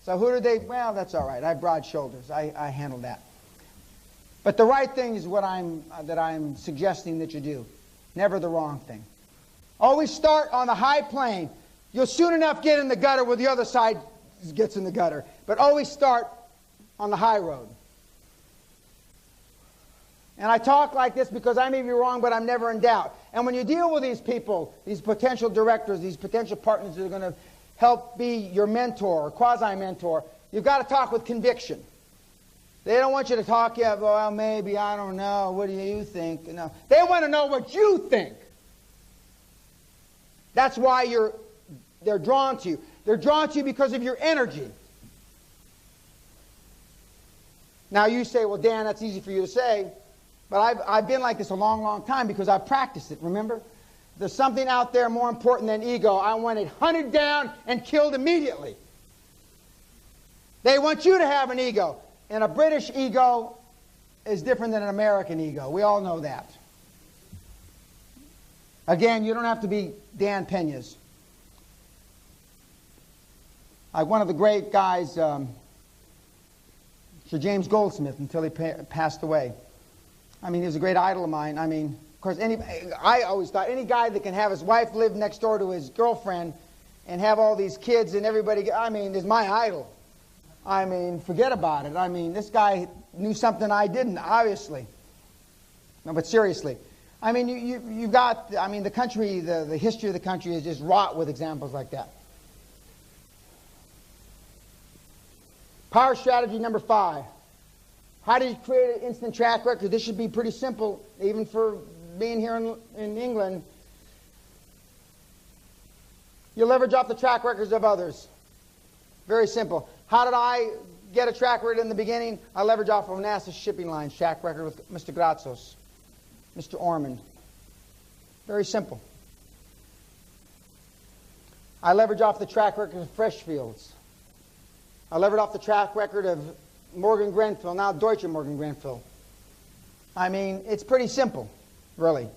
So who did they? Well, that's all right. I have broad shoulders. I handled that. But the right thing is what I'm suggesting that you do. Never the wrong thing. Always start on the high plane. You'll soon enough get in the gutter where the other side gets in the gutter. But always start on the high road. And I talk like this because I may be wrong, but I'm never in doubt. And when you deal with these people, these potential directors, these potential partners that are going to help be your mentor or quasi-mentor, you've got to talk with conviction. They don't want you to talk, yeah, well, maybe, I don't know, what do you think? No. They want to know what you think. That's why they're drawn to you. They're drawn to you because of your energy. Now you say, well, Dan, that's easy for you to say. But I've been like this a long, long time because I've practiced it, remember? There's something out there more important than ego. I want it hunted down and killed immediately. They want you to have an ego. And a British ego is different than an American ego. We all know that. Again, you don't have to be Dan Peña's. Like one of the great guys, Sir James Goldsmith, until he passed away. I mean, he was a great idol of mine. I mean, of course, I always thought any guy that can have his wife live next door to his girlfriend and have all these kids and everybody, I mean, is my idol. I mean, forget about it. I mean, this guy knew something I didn't, obviously. No, but seriously. I mean, you've got, I mean, the country, the history of the country is just wrought with examples like that. Power strategy number 5. How do you create an instant track record? This should be pretty simple, even for being here in England. You leverage off the track records of others. Very simple. How did I get a track record in the beginning? I leverage off of NASA Shipping Line's track record with Mr. Gratsos, Mr. Ormond. Very simple. I leverage off the track record of Freshfields. I leverage off the track record of Morgan Grenfell, now Deutsche Morgan Grenfell. I mean, it's pretty simple, really.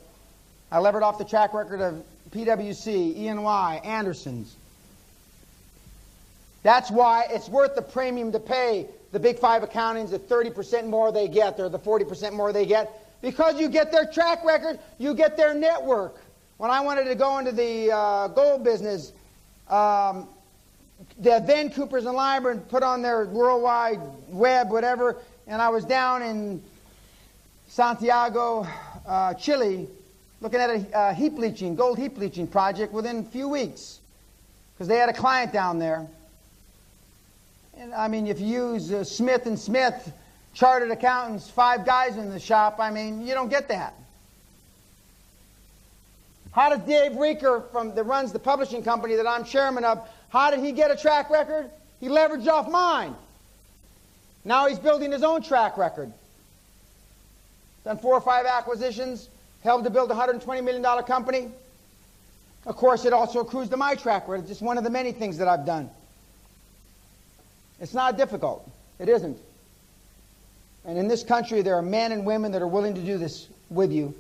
I levered off the track record of PwC, E&Y, Anderson's. That's why it's worth the premium to pay the big 5 accountings the 30% more they get, or the 40% more they get, because you get their track record, you get their network. When I wanted to go into the gold business, the then Coopers and Lyman put on their worldwide web, whatever, and I was down in Santiago, Chile, looking at a gold heap leaching project within a few weeks, because they had a client down there. And I mean, if you use Smith & Smith, chartered accountants, 5 guys in the shop, I mean, you don't get that. How does Dave Reeker, that runs the publishing company that I'm chairman of, how did he get a track record? He leveraged off mine. Now he's building his own track record. Done 4 or 5 acquisitions, helped to build a $120 million company. Of course, it also accrues to my track record. It's just one of the many things that I've done. It's not difficult. It isn't. And in this country, there are men and women that are willing to do this with you.